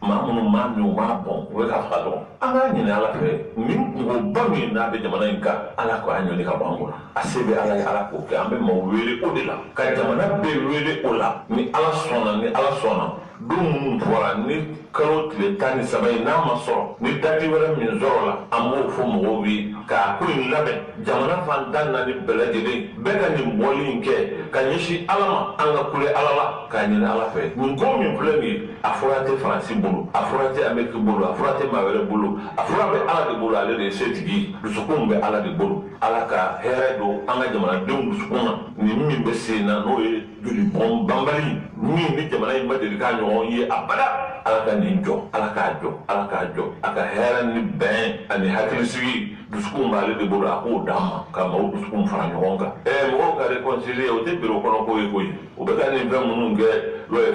maa minnu maa min u b'a bɔn u bɛ ka faga dɔrɔn an k'a ɲini ala fɛ nin kungoba min n'a bɛ jamana in kan ala k'a ɲɔni ka bɔ an kɔnɔ a se bɛ ala ye ala k'o kɛ an bɛ maaw wele o de la ka jamana bɛɛ wele o la ni ala sɔnna don minnu fɔra ni kalo tile 13 in n'a ma sɔrɔ ni dati wɛrɛ min sɔrɔ la an b'o fɔ mɔgɔw ye k'a ko in labɛn jamana fan 14 bɛɛ lajɛlen bɛɛ ka nin bɔli in kɛ ka ɲɛsin ala ma an ka kule ala la k'a ɲini ala fɛ nin ko min filɛ nin ye a fɔra tɛ faransi bolo a fɔra tɛ ameriki bolo a fɔra tɛ maa wɛrɛ bolo a fɔra bɛ ala de bolo ale de ye setigi dusukun bɛ ala de bolo ala ka hɛrɛ don an ka jamanadenw dusukun na nin min bɛ sen na n'o ye joli bɔn banbali min ni jamana in ma deli k'a ɲɔgɔn ye abada ala ka nin jɔ ala k'a jɔ ala k'a jɔ a ka hɛrɛ ni bɛn ani hakilisigi dusukun b'ale de bolo a k'o d'an ma ka maaw dusukun fara ɲɔgɔn kan mɔgɔw ka réconcilier o tɛ biro kɔnɔ ko ye koyi o bɛ ka nin fɛn minnu kɛ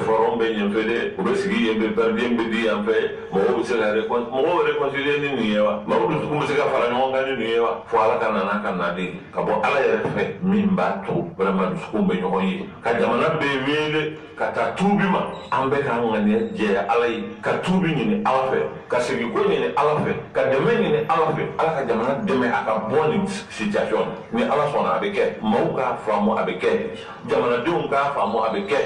forum bɛ yen fɛ dɛ o bɛ sigi yen bɛ perdien bɛ di yan fɛ mɔgɔw bɛ se ka mɔgɔw réconcilier ni nin ye wa maaw dusukun bɛ se ka fara ɲɔgɔn kan ni nin ye wa fo ala ka na n'a ka nalen ka bɔ ala yɛrɛ fɛ min b'a to vraiment dusukun bɛ ɲɔgɔn ye ka jamana bɛɛ wele ka taa tuubi ma an bɛ k'an ŋaniya jɛya ala ye ka tuubi ɲini ala fɛ ka segin ko ɲini ala fɛ ka dɛmɛ ɲini ala fɛ ala ka jamana dɛmɛ a ka bɔ nin situation ni ala sɔnna a bɛ kɛ maaw k'a faamu a bɛ kɛ jamanadenw k'a faamu a bɛ kɛ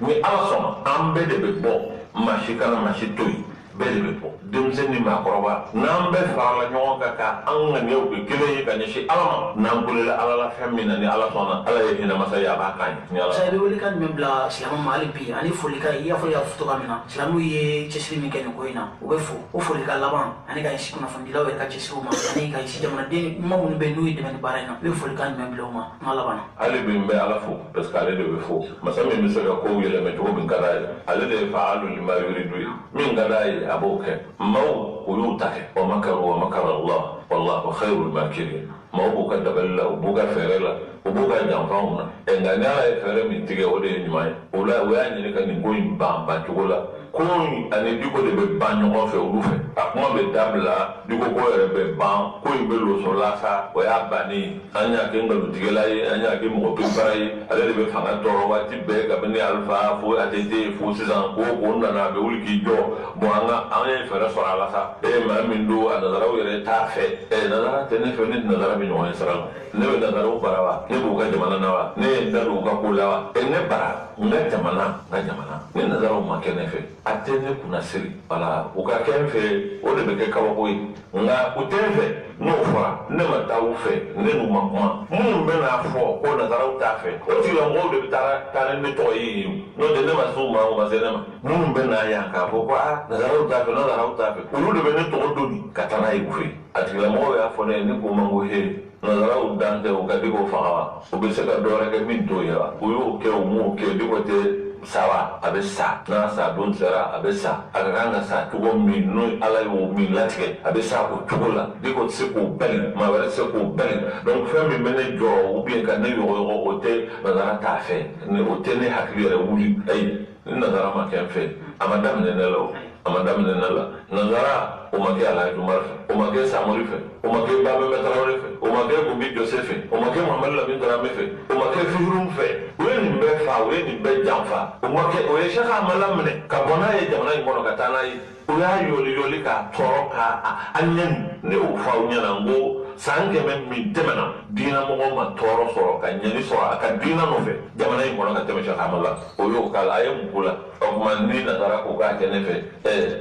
ni ala sɔnna an bɛɛ de bɛ bɔ maa si kana maa si to yen bɛɛ de bɛ bɔ denmisɛn ni maakɔrɔba n'an bɛɛ farala ɲɔgɔn kan ka an ŋaniyaw kɛ kelen ye ka ɲɛsin ala ma n'an kulela ala la fɛn min na ni ala sɔnna ala ye hinɛmasa ye a b'a kan ye. Sa i bɛ welekan jumɛn bila silamɛw ma hali bi ani folikan i y'a fɔ i y'a fɔ cogoya min na silamɛw ye cɛsiri min kɛ nin ko in na u bɛ fo o folikan laban ani ka ɲɛsin kunnafonidilaw yɛrɛ ka cɛsiriw ma ani ka ɲɛsin jamanaden ɲuman minnu bɛ yen n'u ye dɛmɛ ni baara in na i bɛ folikan jumɛn bila o ma kuma laban na. hali bi n bɛ ala fo parce que ale de bɛ fo masa min bɛ se ka kow yɛlɛmɛ cogo min ka d'a ye ale de ye fa'alu lima yuridu ye min ka d'a ye أبوك مو ويوتك ومكر الله والله خير الماكرين ما بوكا دبل وبوكا فيرلا وبوكا جامفاونا إن أنا فيرلا من تيجي ودي نماي ولا ويعني كان يقول بام تقولا كون أنا ديكو دي ببان يوم في أولوفه أكما بدابلا ديكو كوي ببان كوي بلو سولاسا وياباني أنا كنغلو تيجي أنا كي مغبراي على اللي بفعل تروى تبى كبني ألفا فو أتيتي فو سيزان كونا نابول كيجو موانا أنا فيرلا سولاسا ما من دو أنا دراو يري تافه نظرا تنفعني نظرا من يوم يسرع نبي نظرا براوا نبوكا جمانا نوا نبوكا كولاوا نبرا نجمانا نظرا ما كنفه atene kuna siri wala ukakenfe ole beke kabako yi nga utenfe no fora ne mata ufe ne no makwa mun be na fo ko na zara utafe o ti la ngo de tara ne to yi no de ne masu ma o mazenema mun be na ya ka fo kwa na zara utafe ulu de be ne to doni katana yi kufe ati la mo ya fo ne ko mango he na zara udante o ka digo fa o be se ka dora ke min to ya o yo ke o mo ke digo te sawa a bɛ sa n'a sa don sera a bɛ sa a ka kan ka sa cogo min n'o ala y'o min latigɛ a bɛ sa o cogo la de ko tɛ se k'o bali maa wɛrɛ tɛ se k'o bali donc fɛn min bɛ ne jɔrɔ ou bien ka ne yɔgɔyɔgɔ o tɛ nazara t'a fɛ o tɛ ne hakili yɛrɛ wuli ayi ni nazara ma kɛ n fɛ a ma daminɛ ne la o a ma daminɛ ne la nazara o ma kɛ Alaji Umaru fɛ o ma kɛ Samori fɛ o ma kɛ Babemɛ Tarawele fɛ o ma kɛ Gumbi Jose fɛ o ma kɛ Mamadu Lamini Darame fɛ o ma kɛ Fifirum fɛ o ye nin bɛɛ fa o ye nin bɛɛ janfa o ma kɛ o ye Sɛki Amadu minɛ ka bɔ n'a ye jamana in kɔnɔ ka taa n'a ye o y'a yɔli k'a tɔɔrɔ k'a ɲɛni ne y'o fɔ aw ɲɛna n ko san kɛmɛ min tɛmɛna diinɛmɔgɔ ma tɔɔrɔ sɔrɔ ka ɲɛni sɔrɔ a ka diinɛ nɔfɛ jamana in kɔnɔ ka tɛmɛ Sɛki Amadu la o y'o k'a la a ye mun k'o la o tuma ni nazara ko k'a kɛ ne fɛ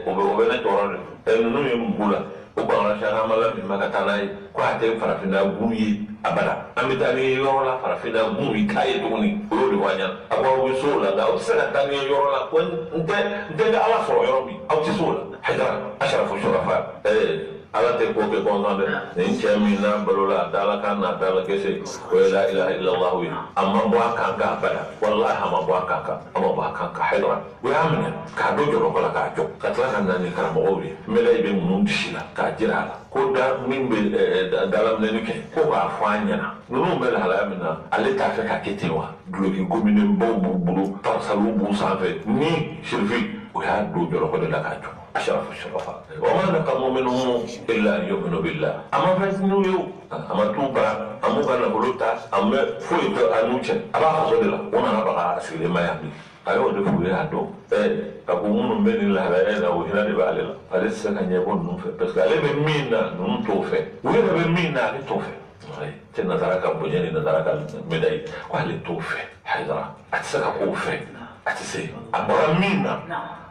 o bɛ ne tɔɔrɔ de ninnu ye mun k'o la o banna Sɛki Amadu min ma ka taa n'a ye ko a tɛ farafinna gun ye abada an bɛ taa ni ye yɔrɔ la farafinna gun yi k'a ye tuguni o y'o de fɔ an ɲɛna a ko aw bɛ so o la nka aw tɛ se ka taa ni ye yɔrɔ la ko n tɛ ala sɔrɔ yɔrɔ min aw tɛ se o la Haidara Asharafu Shurafa ala tɛ ko kɛ kɔnsan dɛ nin cɛ min n'a balo la a dala kan n'a dala gese o ye la ilaha illallah ye a ma bɔ a kan kan abada walahi a ma bɔ a kan kan a ma bɔ a kan kan Haidara o y'a minɛ k'a don jɔlɔkɔ la k'a jɔ ka tila ka na ni karamɔgɔw ye mɛlɛ bɛ mun disi la k'a jira a la ko da min bɛ dalaminɛni kɛ ko k'a fɔ an ɲɛna ninnu bɛ lahalaya min na ale t'a fɛ ka kɛ ten wa duloki gominenbaw b'u bolo pansaliw b'u sanfɛ ni sirifi o y'a don jɔlɔkɔ de la k'a jɔ Asharafu Shurafa wa ma naqamu minhum illa an yu'minu billah a ma fɛn n'u ye o a ma t'u bara a m'u ka nafolo ta a mɛ foyi tɛ a n'u cɛ a b'a faso de la o nana baga a sigilen ma yan bi a y'o de f'u ye a dɔn a ko minnu bɛ nin lahalaya in na o hinɛ de b'ale la ale tɛ se ka ɲɛbɔ ninnu fɛ parce que ale bɛ min na ninnu t'o fɛ u yɛrɛ bɛ min na ale t'o fɛ cɛ nazara ka bonya ni nazara ka médaille ko ale t'o fɛ Haidara a tɛ se ka k'o fɛ a tɛ se a bɔra min na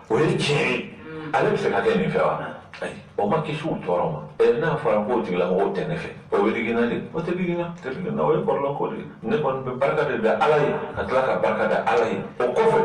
o ye tiɲɛ ye ale bɛ se ka kɛ nin fɛ wa ayi o ma kisi u tɔɔrɔ ma n'a fɔra k'o tigilamɔgɔw tɛ ne fɛ o bɛ digina de o tɛ digina o ye kɔrɔlɔ ko de ne kɔni bɛ barika de da ala ye ka tila ka barika da ala ye o kɔfɛ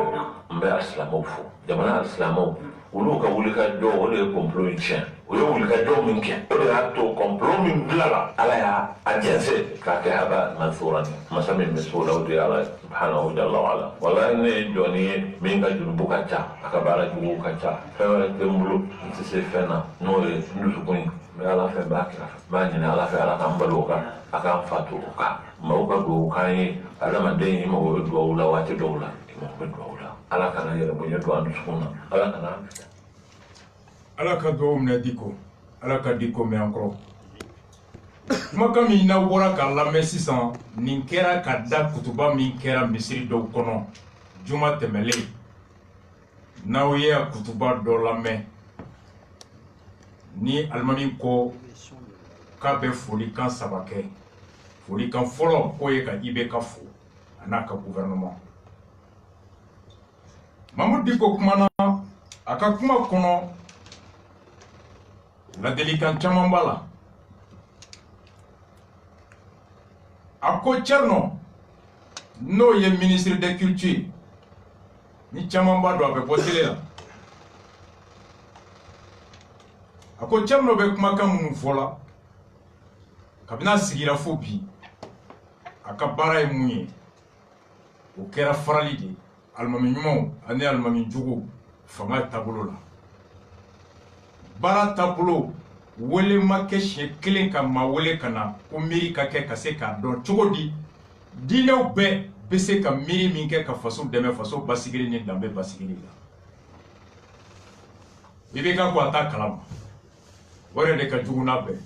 n bɛ alisilamɛw fo jamana alisilamɛw olu ka wulikajɔ o de ye complot in tiɲɛ o ye wulikajɔ min kɛ o de y'a to complot min dilanna ala y'a jɛnsɛn k'a kɛ haba mansuran masa min bɛ so la o de ye ala subhanahu jalla wa ala walahi ne ye jɔnni ye min ka jurumu ka ca a ka baara jugu ka ca fɛn wɛrɛ tɛ n bolo n tɛ se fɛn na n'o ye n dusukun ye n bɛ ala fɛ n b'a kɛrɛfɛ n b'a ɲini ala fɛ ala k'an balo o kan a k'an fatu o kan maaw ka duwawu k'an ye adamaden i mago bɛ duwawu la waati dɔw la i mago bɛ duwawu la ala kana yɛrɛ bonya don an dusukun na ala kana ala ka duwawu minɛ diko ala ka diko mɛn an kɔrɔ kumakan min n'a bɔra k'a lamɛn sisan nin kɛra ka da kutuba min kɛra misiri dɔw kɔnɔ juma tɛmɛlen n'aw ye kutuba dɔ lamɛn ni alimami ko k'a bɛ folikan saba kɛ folikan fɔlɔ k'o ye ka IBK fo a n'a ka gouvernement Mamadou Diko kumana a ka kuma kɔnɔ ladilikan caman b'a la a ko Thierno n'o ye ministre de culture ni caman b'a dɔn a bɛ bɔ télé la a ko Thierno bɛ kumakan minnu fɔ la kabini a sigira fo bi a ka baara ye mun ye o kɛra farali de alimami ɲumanw ani alimami juguw fanga taabolo la bara taabolo wele ma kɛ siɲɛ kelen ka ma wele ka na ko miiri ka kɛ ka se k'a dɔn cogo di diinɛw bɛɛ bɛ se ka miiri min kɛ ka faso dɛmɛ faso basigili ni danbe basigili la i bɛ ka ko a t'a kalama o yɛrɛ de ka jugu n'a bɛɛ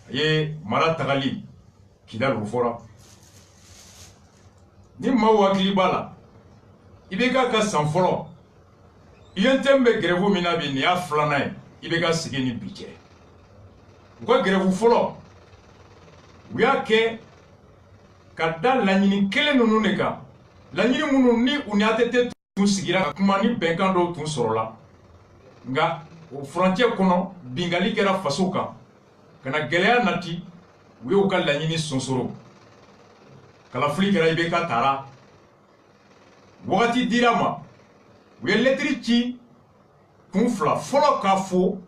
a ye mara tagali Kidal o fɔra ni maaw hakili b'a la i bɛ ka san fɔlɔ INTM bɛ grève min na bi nin y'a filanan ye i bɛ ka sigi ni bi cɛ u ka grève fɔlɔ u y'a kɛ ka da laɲini kelen ninnu de kan laɲini minnu ni u ni ATT tun sigira ka kuma ni bɛnkan dɔw tun sɔrɔla nka o furancɛ kɔnɔ bingali kɛra faso kan ka na gɛlɛya nati u y'u ka laɲini sonsoro kalafili kɛra i bɛ ka taara wagati dira ma u ye lɛtiri ci kun fila fɔlɔ k'a fo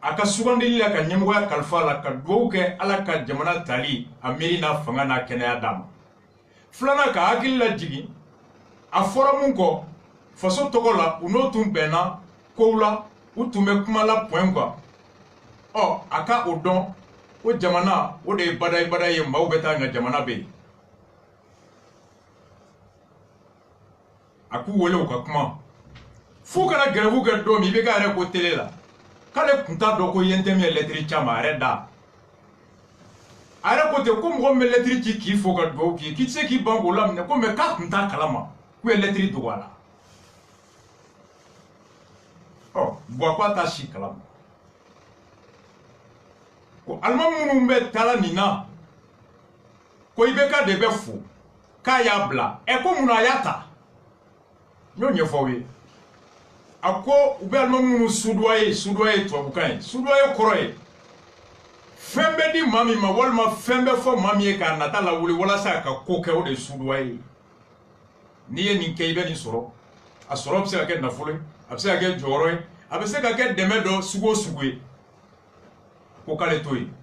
a ka sugandili la ka ɲɛmɔgɔya kalifa la ka dugawu kɛ ala ka jamana tali a miiri n'a fanga n'a kɛnɛya d'a ma filanan ka hakili lajigin a fɔra mun kɔ faso tɔgɔ la u n'o tun bɛnna kow la u tun bɛ kuma la point kan a ka o dɔn o jamana o de ye badaye ye maaw bɛ taa nka jamana bɛ yen a k'u wele u ka kuma f'u kana grève kɛ don min i bɛ ka yɛrɛ ko télé la k'ale kun t'a dɔn ko INTM ye lɛtiri ci a ma a yɛrɛ da a yɛrɛ ko ten ko mɔgɔ min bɛ lɛtiri ci k'i fo ka dugawu k'i tɛ se k'i ban k'o laminɛ ko mɛ k'a kun t'a kalama k'u ye lɛtiri dogo a la Buwa ko a t'a si kalama ko alimamu minnu bɛ taala nin na ko i bɛ ka de bɛ fo k'a y'a bila ko mun na a y'a ta n y'o ɲɛfɔ aw ye a ko u bɛ alimamu minnu sudoye tubabukan ye sudoye kɔrɔ ye fɛn bɛ di maa min ma walima fɛn bɛ fɔ maa min ye k'a nata lawuli walasa a ka ko kɛ o de ye sudoye ye n'i ye nin kɛ i bɛ nin sɔrɔ a sɔrɔ bɛ se ka kɛ nafolo ye a bɛ se ka kɛ jɔyɔrɔ ye a bɛ se ka kɛ dɛmɛ dɔ sugu o sugu ye ko k'ale to yen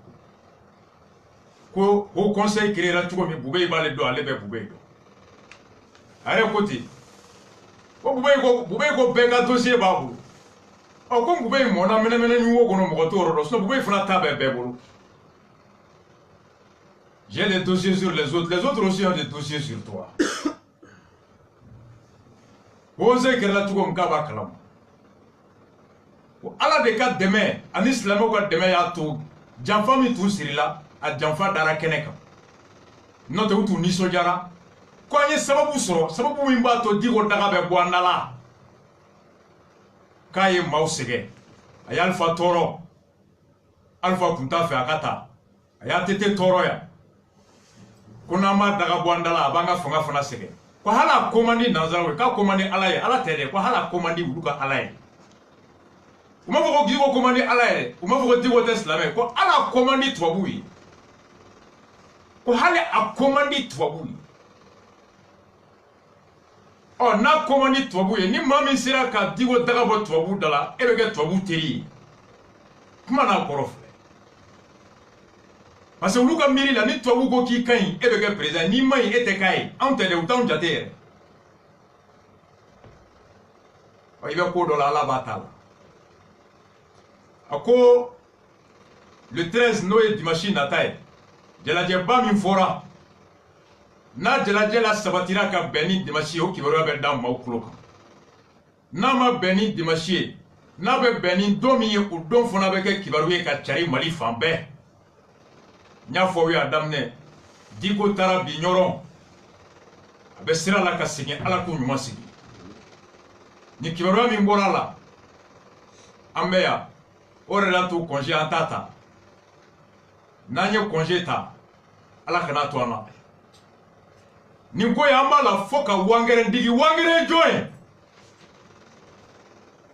ko o conseil créera cogo min Bubey b'ale dɔn ale bɛ Bubey dɔn a yɛrɛ ko ten ko Bubey ko bɛɛ ka dossier b'a bolo ko Bubey mɔna mɛnɛmɛnɛni wo kɔnɔ mɔgɔ t'o yɔrɔ dɔn sinon Bubey fana ta bɛ bɛɛ bolo j'ai des dossiers sur les autres aussi ont des dossiers sur toi conseil créera cogo min k'a b'a kalama ala de ka dɛmɛ ani silamɛw ka dɛmɛ y'a to janfa min tun sirila a janfa dara kɛnɛ kan n'o tɛ u tun nisɔndiyara ko an ye sababu sɔrɔ sababu min b'a to Diko daga bɛ bɔ an da la k'a ye maaw sɛgɛn a ye Alifa tɔɔrɔ Alifa tun t'a fɛ a ka taa a y'a ATT tɔɔrɔ yan ko n'an ma daga bɔ an da la a b'an ka fanga fana sɛgɛn ko hali a ko man di nanzaraw ye k'a ko man di ala ye ala tɛ dɛ ko hali a ko man di olu ka ala ye u m'a fɔ ko Diko ko man di ala ye dɛ u m'a fɔ ko Diko tɛ silamɛ ye ko ala ko man di tubabuw ye ko hali a ko man di tubabuw ye n'a ko man di tubabuw ye ni maa min sera ka Diko daga bɔ tubabuw da la e bɛ kɛ tubabuw teri ye kuma n'a kɔrɔ filɛ parce que olu ka miiri la ni tubabuw ko k'i ka ɲi e bɛ kɛ président n'i ma ɲi e tɛ k'a ye anw tɛ dɛ u t'anw jate yɛrɛ i bɛ ko dɔ la ala b'a ta la a ko le 13 n'o ye dimanche nata ye jalajɛba min fɔra n'a jalajɛ la sabatira ka bɛn ni dimanche ye o kibaruya bɛ da maaw tulo kan n'a ma bɛn ni dimanche ye n'a bɛ bɛn ni don min ye o don fana bɛ kɛ kibaru ye ka cari Mali fan bɛɛ n y'a fɔ aw ye a daminɛ Diko taara bi ɲɔrɔn a bɛ sira la ka segin ala k'u ɲuman sigi ni kibaruya min bɔra a la an bɛ yan o de y'a to congé an t'a ta n'an ye congé ta ala kana to an na nin ko ye an b'a la fo ka Wangɛrɛ digi Wangɛrɛ ye jɔn ye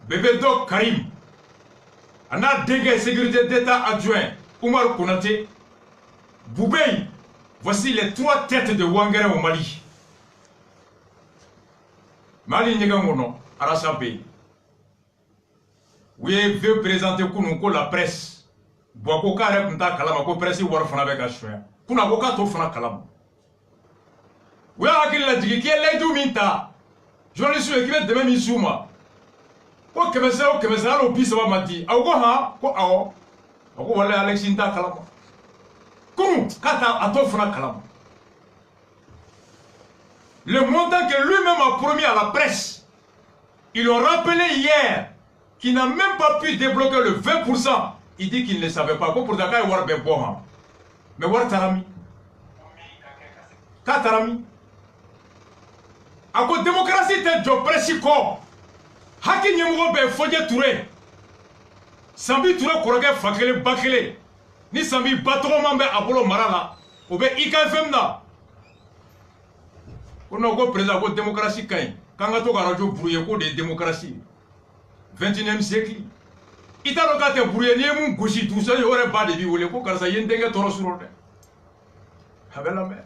bébé dɔ Karim a n'a denkɛ sécurité d'état adjoint Umaru Konate Bubey, voici les 3 têtes de Wangɛrɛ au Mali. Mali Nyegangono, Arasa Bey. Oui, veut présenter Kounou la presse. Boako kare kunta kalama ko presse war fana be ka shoya. Kuna ko ka to fana kalama. Oui, akil la jigi ki lay du minta. Journaliste qui va demain misuma. ko kemesa alo bi saba mati aw ko ha ko awo ko wala election ta kalama kunu kata ato fana kalama. Le montant que lui-même a promis à la presse, ils l'ont rappelé hier, qu'il n'a même pas pu débloquer le 20%. Il dit qu'il ne savait pas. Pour Dakar, il y a un bon. Mais il y a un tarami. Katarami. À cause de la démocratie, c'est un job précis. Haki Nyemgo be Fodje Touré. Sambi Touré Koroge Fakele Bakele. Ni Sambi Batoro Mambe Apollo Marala. Ou be IKFM na. On a un président de la démocratie. Quand on a un brouillé de démocratie, 21e siècle, il a un brouillé de gauche, tout ça, il y aurait pas de vie, car ça y est, il y a un toro sur le avec la mer.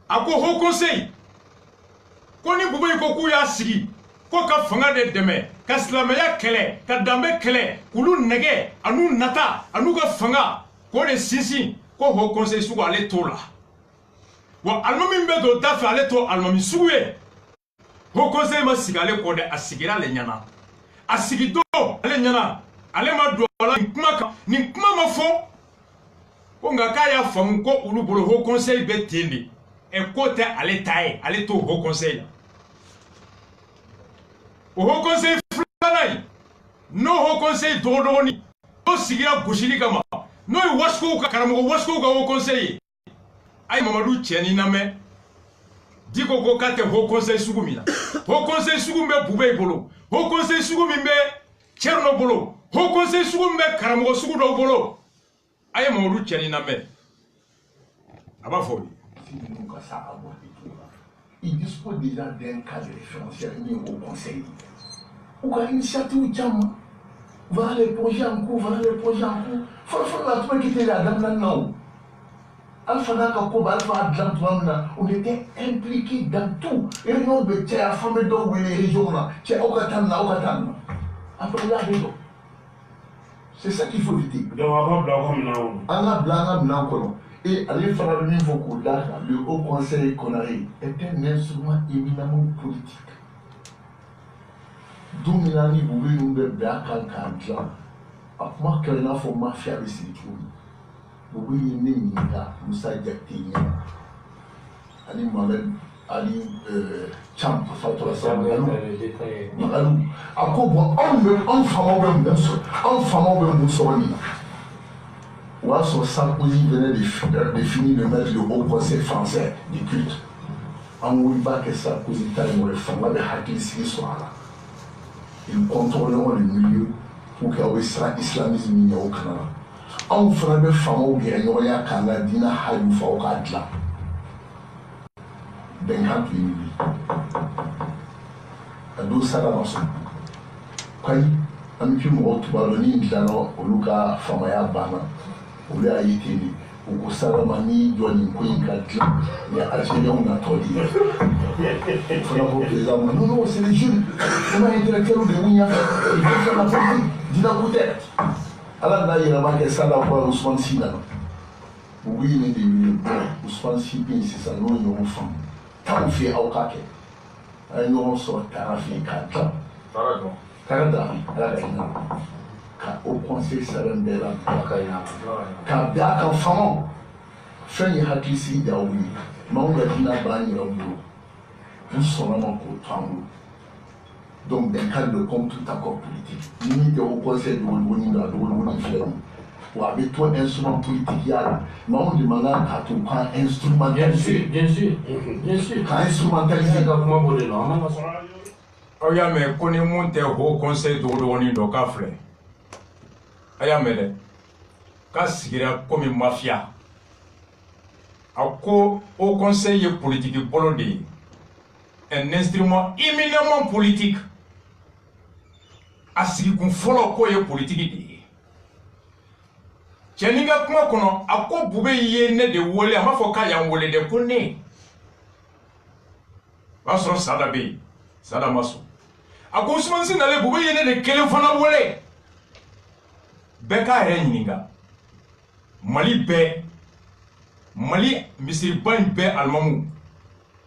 À quoi haut conseil? Quand il pouvait y avoir sigi, quand il fanga de demain, quand Slamaya kele, quand Dambe kele, Koulou nege, à nous nata, à nous fanga, quand les sisi, quand haut conseil sous aller tout là. Wa almami mbedo dafa ale to almami suye ho conseil ma sigale ko de asigira le nyana asigido ale nyana ale ma do la ni kuma ma fo ko nga kaya fam ko ulu bolo ho conseil be tindi e ko te ale tae ale to ho conseil o ho conseil flanai no ho conseil dodoni no sigira gushili kama no wasko ka karamo wasko ka ho conseil ay Mamadou Tieni name diko ko kate ho conseil sugumina ho conseil sugumbe bube bolo ho conseil sugumbe Cherno bolo ho conseil sugumbe karamo sugudo bolo ay Mamadou Tieni name aba fo il dispose déjà d'un cadre référentiel au conseil ou quand initiative jam voilà les projets en cours faut la trouver qui était là dans Alpha on était impliqués dans tout. Et nous, c'est la famille d'où les régions là. C'est Okatan. Après, là, c'est ça qu'il faut dire. Et aller faire le niveau le Haut Conseil Connery est un instrument éminemment politique. D'où Milani Boubé nous de Béakan Kandla. Moi, qu'il y a une mafia avec ces choses. Oui, il y a Moussa Diakti, Ali Mohamed, Ali Champ, Fatola Samalou. À quoi on fameux Moussoni. Ou à son Sarkozy venait de finir de mettre le Haut Conseil français du culte. En Ouiba, que Sarkozy t'a eu le fameux de Hakil Sissoara. Ils contrôleront le milieu pour qu'il y ait un islamisme au Canada. On fera des femmes au Guénoya Canadina Haïfa au Kadla. Benham Pini. A do Sadamaso. Quand un petit mot tu vas donner dans le Luka Famaya Bana, ou les Haïti, ou Salamani, Johnny Queen Kadla, il y a Algérien ou Nathalie. Il faut avoir des hommes. Non, c'est les jeunes. On a intellectuel de Mounia. Il faut faire la politique. Dina Boutet. Alors là, il y a un ça là pour Ousmane Sina. Oui, mais Ousmane Sina, c'est ça, nous, nous sommes. Tant on fait au caquet. Nous sommes tarafés 4 ans. 40 ans, à la fin. Au conseil, ça va me dire. Quand il y a un femme, fin il y a qui s'y a oublié. Mais on a dit la bagne au bout. Nous sommes vraiment contents. Donc, dans le cadre de comme tout accord politique, limite au conseil de l'Union, ou avec toi un instrument politique, il y a là. Mais on demande à tout prendre instrumentalisé. Bien sûr. Quand instrumentalisé, comment vous voulez, non? Oya me koni monte au conseil de l'Union Café. Aya me ka sigira comme mafia. Ako au conseil politique polonais. Un instrument éminemment politique. Asigi kun folo ko ye politique de Cheninga kuma kono akko bube ye ne de wole ama fo ka ya wole de ko ne wasro sada be sada maso akko Ousmane Sina le bube ye ne de kele fana wole be ka re nyinga Mali misiri ban be almamu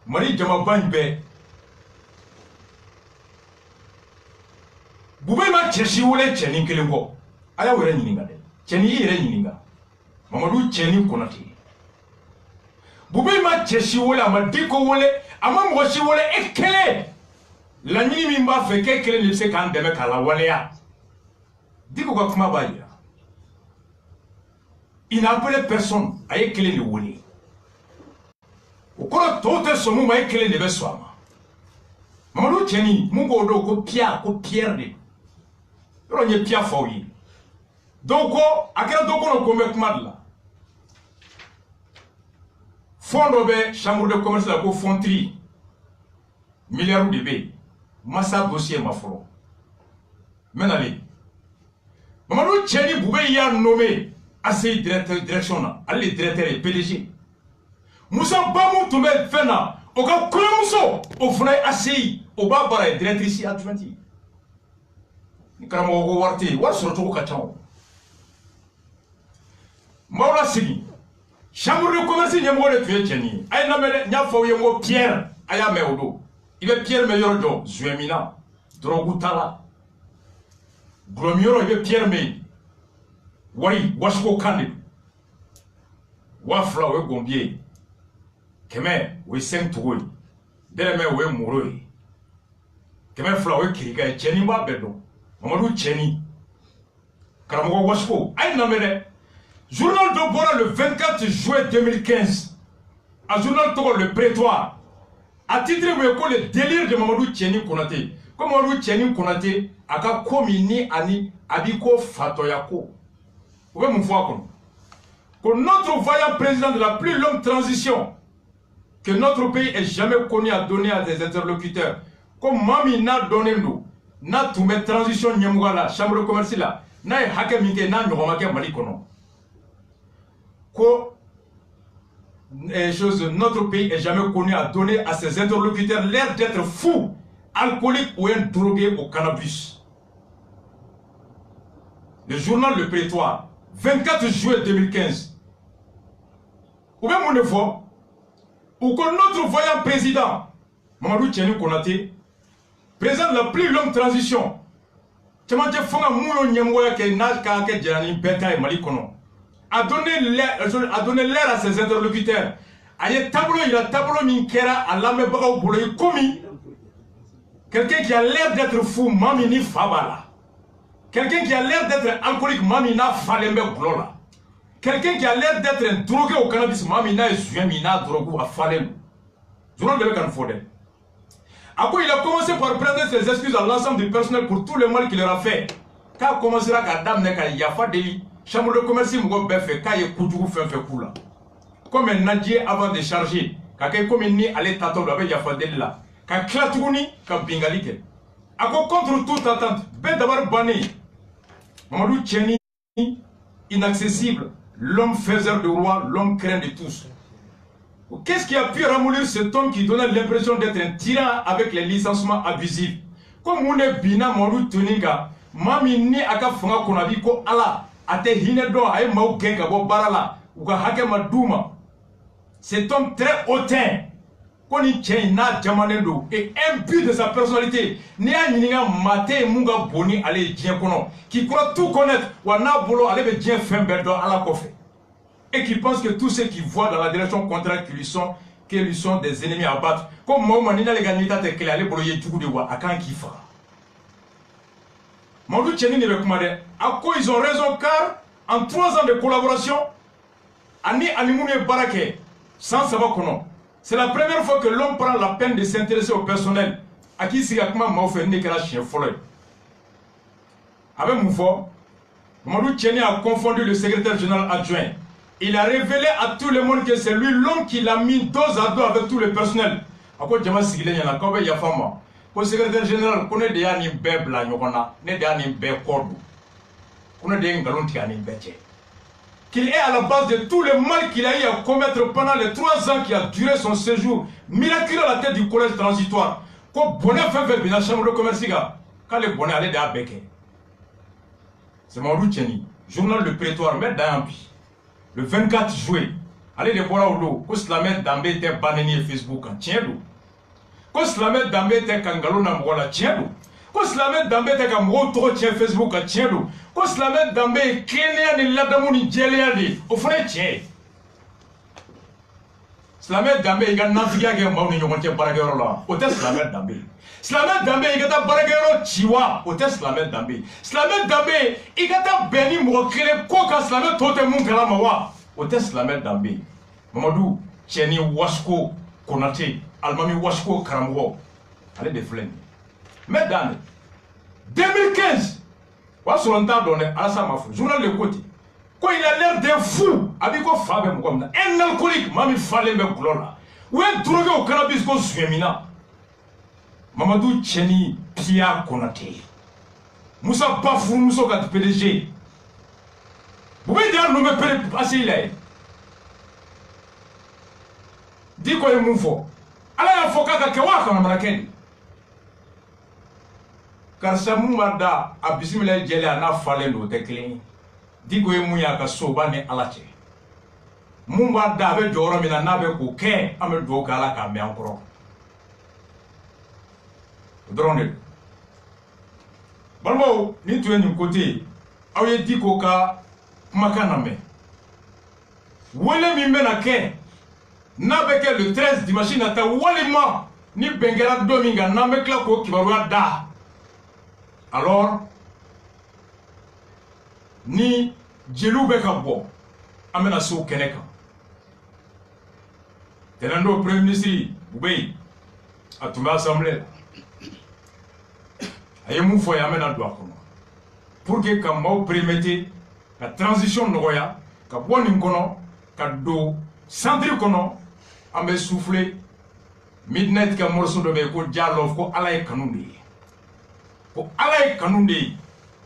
Mali jama ban be Boubé ma tcheshi wole tcheni kelengo. Aya were nyininga de. Tcheni ire nyininga. Mamadou tcheni konati. Boubé ma tcheshi wole ama diko wole ama mwoshi wole ekele. La nyini mimba feke kele nipse kan deme kala wale ya. Diko kwa kuma baya. Il n'a appelé personne à éclairer le woli. Au cours de tout ce moment, éclairer les besoins. Mamadou Tieni, mon godo, ko Pierre, de. On y Pierre Fouille. Donc, à quel donc on a commis madla? Fond de chambre de commerce la ko fonderie. Milliard de B. Massa dossier ma fro. Menali. Mamadou Tieni Boubé y a nommé. Assez direction là, allez directeur et PDG. Moussa Bamou Toumé Fena, au cas Koulamousso, au fond assez, au Barbara directrice adjointe. Nicaramo Warti, what sort of Kachao? Maula Sigi, chambre de commerce, il y a moins de Tuécheni. I n'amène Nyafo Yamo Pierre, Ayameodo. Il est Pierre meilleur job, Zuemina, Drogutala. Glomioro, il est Pierre May. Wari washko kane wafla we gombie keme we sentuwe deleme we muroi keme fla we kirika cheni ba bedo Mamadou Cheni Karamogo washko ay namere journal de Bora le 24 juin 2015 un journal Togo le Prétoire a titré le délire de Mamadou Cheni Konaté comme Mamadou Cheni Konaté aka komini ani abiko fatoyako. Que notre vaillant président de la plus longue transition que notre pays ait jamais connu à donner à des interlocuteurs, comme Mami n'a donné nous, n'a tout met transition Nyamouala, chambre de commerce là, n'a hake minke n'a nyomake malikono. Notre pays ait jamais connu à donner à ses interlocuteurs l'air d'être fou, alcoolique ou un drogué au cannabis. Le journal Le Prétoire. 24 juin 2015. Ou bien mon effort, ou que notre voyant président, Mamadou Tieni Konaté, président de la plus longue transition, a donné l'air à ses interlocuteurs. Il a tableau minkera à l'amébara au boulot commis. Quelqu'un qui a l'air d'être fou, Mamini Fabala. Quelqu'un qui a l'air d'être alcoolique, Mamina Falembe Glola. Quelqu'un qui a l'air d'être un drogué au cannabis, Mamina Zuemina Drogo à Falem. Journal de Canfodé. Après, il a commencé par prendre ses excuses à l'ensemble du personnel pour tout le mal qu'il leur a fait. Quand il commencera à Dame Neka Yafa Deli, chambre de commerce, Mougo Befe, Kaye Koudou fait Koula. Comme un nadier avant de charger, quand comme il n'y allait t'attendre avec Yafa Deli là, quand Klatouni, quand Bingalike. Après, contre toute attente, Ben d'abord banni. Mamadou Tieni, inaccessible, l'homme faiseur de roi, l'homme craint de tous. Qu'est-ce qui a pu ramollir cet homme qui donnait l'impression d'être un tyran avec les licenciements abusifs? Comme on est bina Mamadou Toniga, Mami ni aka fonga konabi ko ala, ate hinedo aye mau genga bo barala, uka hake madouma. Cet homme très hautain, koni tient na jamanendo, et imbu de sa personnalité, ni a nininga mate munga boni ale djien kono, qui croit tout connaître, wana bolo ale be djien femberdo ala kofe. Et qui pense que tous ceux qui voient dans la direction contraire qui lui sont des ennemis à battre, comme moi, Nina les ganita te kele ale bolo ye tugu de wa akan kifa. Mamadou Tieni ne veut commander. À quoi ils ont raison car en 3 ans de collaboration, Ani Animoune Barake, sans savoir comment. C'est la première fois que l'homme prend la peine de s'intéresser au personnel à qui Sigakma m'a offert une chien folle. Avec Moufo, Mamadou Tieni a confondu le secrétaire général adjoint. Il a révélé à tout le monde que c'est lui l'homme qui l'a mis dos à dos avec tout le personnel. À quoi Djama Sigile Yana, quand il y a femme. Le secrétaire général, connaît des années bébla, n'est des années bécordu. Connaît des galonti années bêtises. Qu'il est à la base de tout le mal qu'il a eu à commettre pendant les 3 ans qui a duré son séjour miraculeux à la tête du collège transitoire. Quand bonnet fait bien la chambre de commerce, quand le bonnet allait à Béké. C'est Mamadou Tieni, journal Le Prétoire, mais dans le 24 juillet, allez de boire au lot, quand Slamet Dambé était banni Facebook, tiens l'eau. Quand Slamet Dambé était Kangalo Nambola, tiens l'eau. ko silamɛ danbe tɛ ka mɔgɔw tɔgɔ tiɲɛ Facebook ka tiɲɛ don ko silamɛ danbe ye kilennenya ni ladamu ni jɛlenya de ye o fana ye tiɲɛ ye silamɛ danbe i ka nafigiya kɛ maaw ni ɲɔgɔn cɛ baarakɛyɔrɔ la o tɛ silamɛ danbe ye silamɛ danbe i ka taa baarakɛyɔrɔ ci wa o tɛ silamɛ danbe ye silamɛ danbe i ka taa bɛn ni mɔgɔ kelen ko ka silamɛ tɔ tɛ mun kalama wa o tɛ silamɛ danbe ye Mamadou cɛni Wasiko Konate alimami Wasiko karamɔgɔ ale de filɛ nin ye n bɛ dan de 2015 o y'a sɔrɔ n t'a dɔn dɛ Alassane m'a fɔ journal Le Côté ko il a l'air d'un fou a b'i ko fa bɛ mɔgɔ min na un alcoolique maa min falen bɛ gulɔ la u ye drogué o cannabis ko suyɛmina Mamadou cɛni Pia Konate Musa Ba furumuso ka PDG u bɛ jaa nommé ACI la ye Diko ye mun fɔ Ala y'a fɔ k'a ka kɛ wa a kana mana kɛ de karisa mun b'a da a bisimila jɛlen a n'a falen don o tɛ kelen ye Diko ye mun y'a ka soba ni Ala cɛ mun b'a da a bɛ jɔyɔrɔ min na n'a bɛ k'o kɛ an bɛ dugawu kɛ Ala k'a mɛn an kɔrɔ o dɔrɔn de don balimaw nin tun ye nin côté ye aw ye Diko ka kumakan lamɛn wele min bɛna kɛ n'a bɛ kɛ le 13 dimanche nata walima ni bɛn kɛra don min kan n'an bɛ tila k'o kibaruya da alors ni jeliw bɛ ka bɔ an bɛna se o kɛnɛ kan tɛnɛndon premier ministre u bɛ yen a tun bɛ assemblée la a ye mun fɔ ye an bɛna don a kɔnɔ pour que ka maaw permettre ka transition nɔgɔya ka bɔ nin kɔnɔ ka don centre kɔnɔ an bɛ souffler midnight ka morceau dɔ bɛ yen ko Diallo ko Ala ye kanu de ye ko Ala ye kanu de ye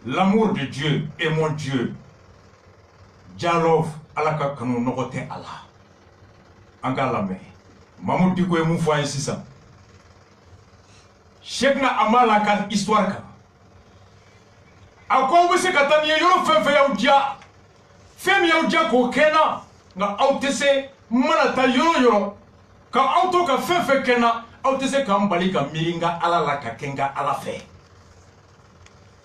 l'amour de Dieu est mon Dieu Diallo Ala ka kanu nɔgɔ tɛ a la an k'a lamɛn Mamadou Diko ye mun fɔ an ye sisan Cheikhna Amala ka histoire kan a ko aw bɛ se ka taa nin ye yɔrɔ fɛn fɛn y'aw diya fɛn min y'aw diya k'o kɛ n na nka aw tɛ se mana taa yɔrɔ yɔrɔ ka aw to ka fɛn fɛn kɛ n na aw tɛ se k'an bali ka miiri n ka Ala la ka kɛ n ka Ala fɛ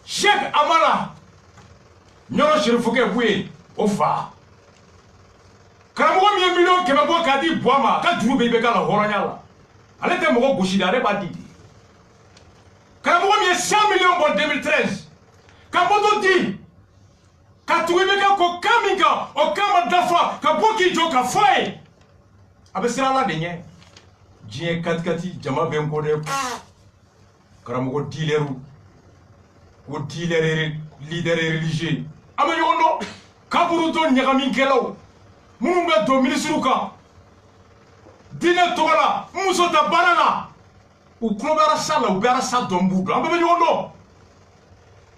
Cheikh Amala Ɲɔrɔ Serifukɛ Buye o fa karamɔgɔ min ye miliyɔn 100 bɔ k'a di Buwa ma a ka juru bɛ i bɛ k'a la hɔrɔnya la ale tɛ mɔgɔ gosi de ale b'a di de karamɔgɔ min ye 100 millions bɔ 2013 ka moto di ka tugu i bɛ kɛ ko kan min kan o kan ma dafa ka bɔ k'i jɔ ka fɔ a ye a bɛ siran Ala de ɲɛ diɲɛ katikati jama bɛ n kɔ dɛ karamɔgɔ dealers ko dealers leaders religieux an bɛ ɲɔgɔn dɔn kaburu to ɲagaminkɛlaw minnu bɛ don ministres kan diinɛ tɔgɔ la muso ta baara la u tulo bɛ arasa la u bɛ arasa dɔn b'u dɔn an bɛɛ bɛ ɲɔgɔn dɔn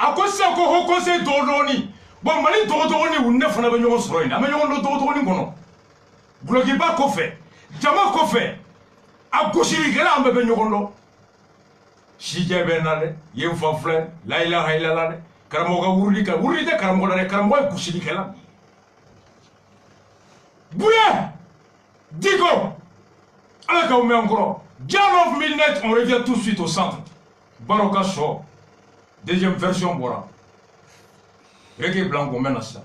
a ko sisan ko haut conseil dɔgɔdɔgɔnin bon Mali dɔgɔdɔgɔnin u ne fana bɛ ɲɔgɔn sɔrɔ yen an bɛ ɲɔgɔn dɔn dɔgɔdɔgɔnin kɔnɔ bulokiba kɔfɛ jama kɔfɛ a gosilikɛla an bɛɛ bɛ ɲɔgɔn dɔn sijɛ bɛ n na dɛ yen fa filɛ la ilaha illallah dɛ karamɔgɔ ka wurudi kan wurudi tɛ karamɔgɔ la dɛ karamɔgɔ ye gosilikɛla Buye Diko Ala k'aw mɛn an kɔrɔ Diallo midnight on revient tout de suite au centre Baroka Shaw deuxième version bɔra reggae blanc mɛn na sisan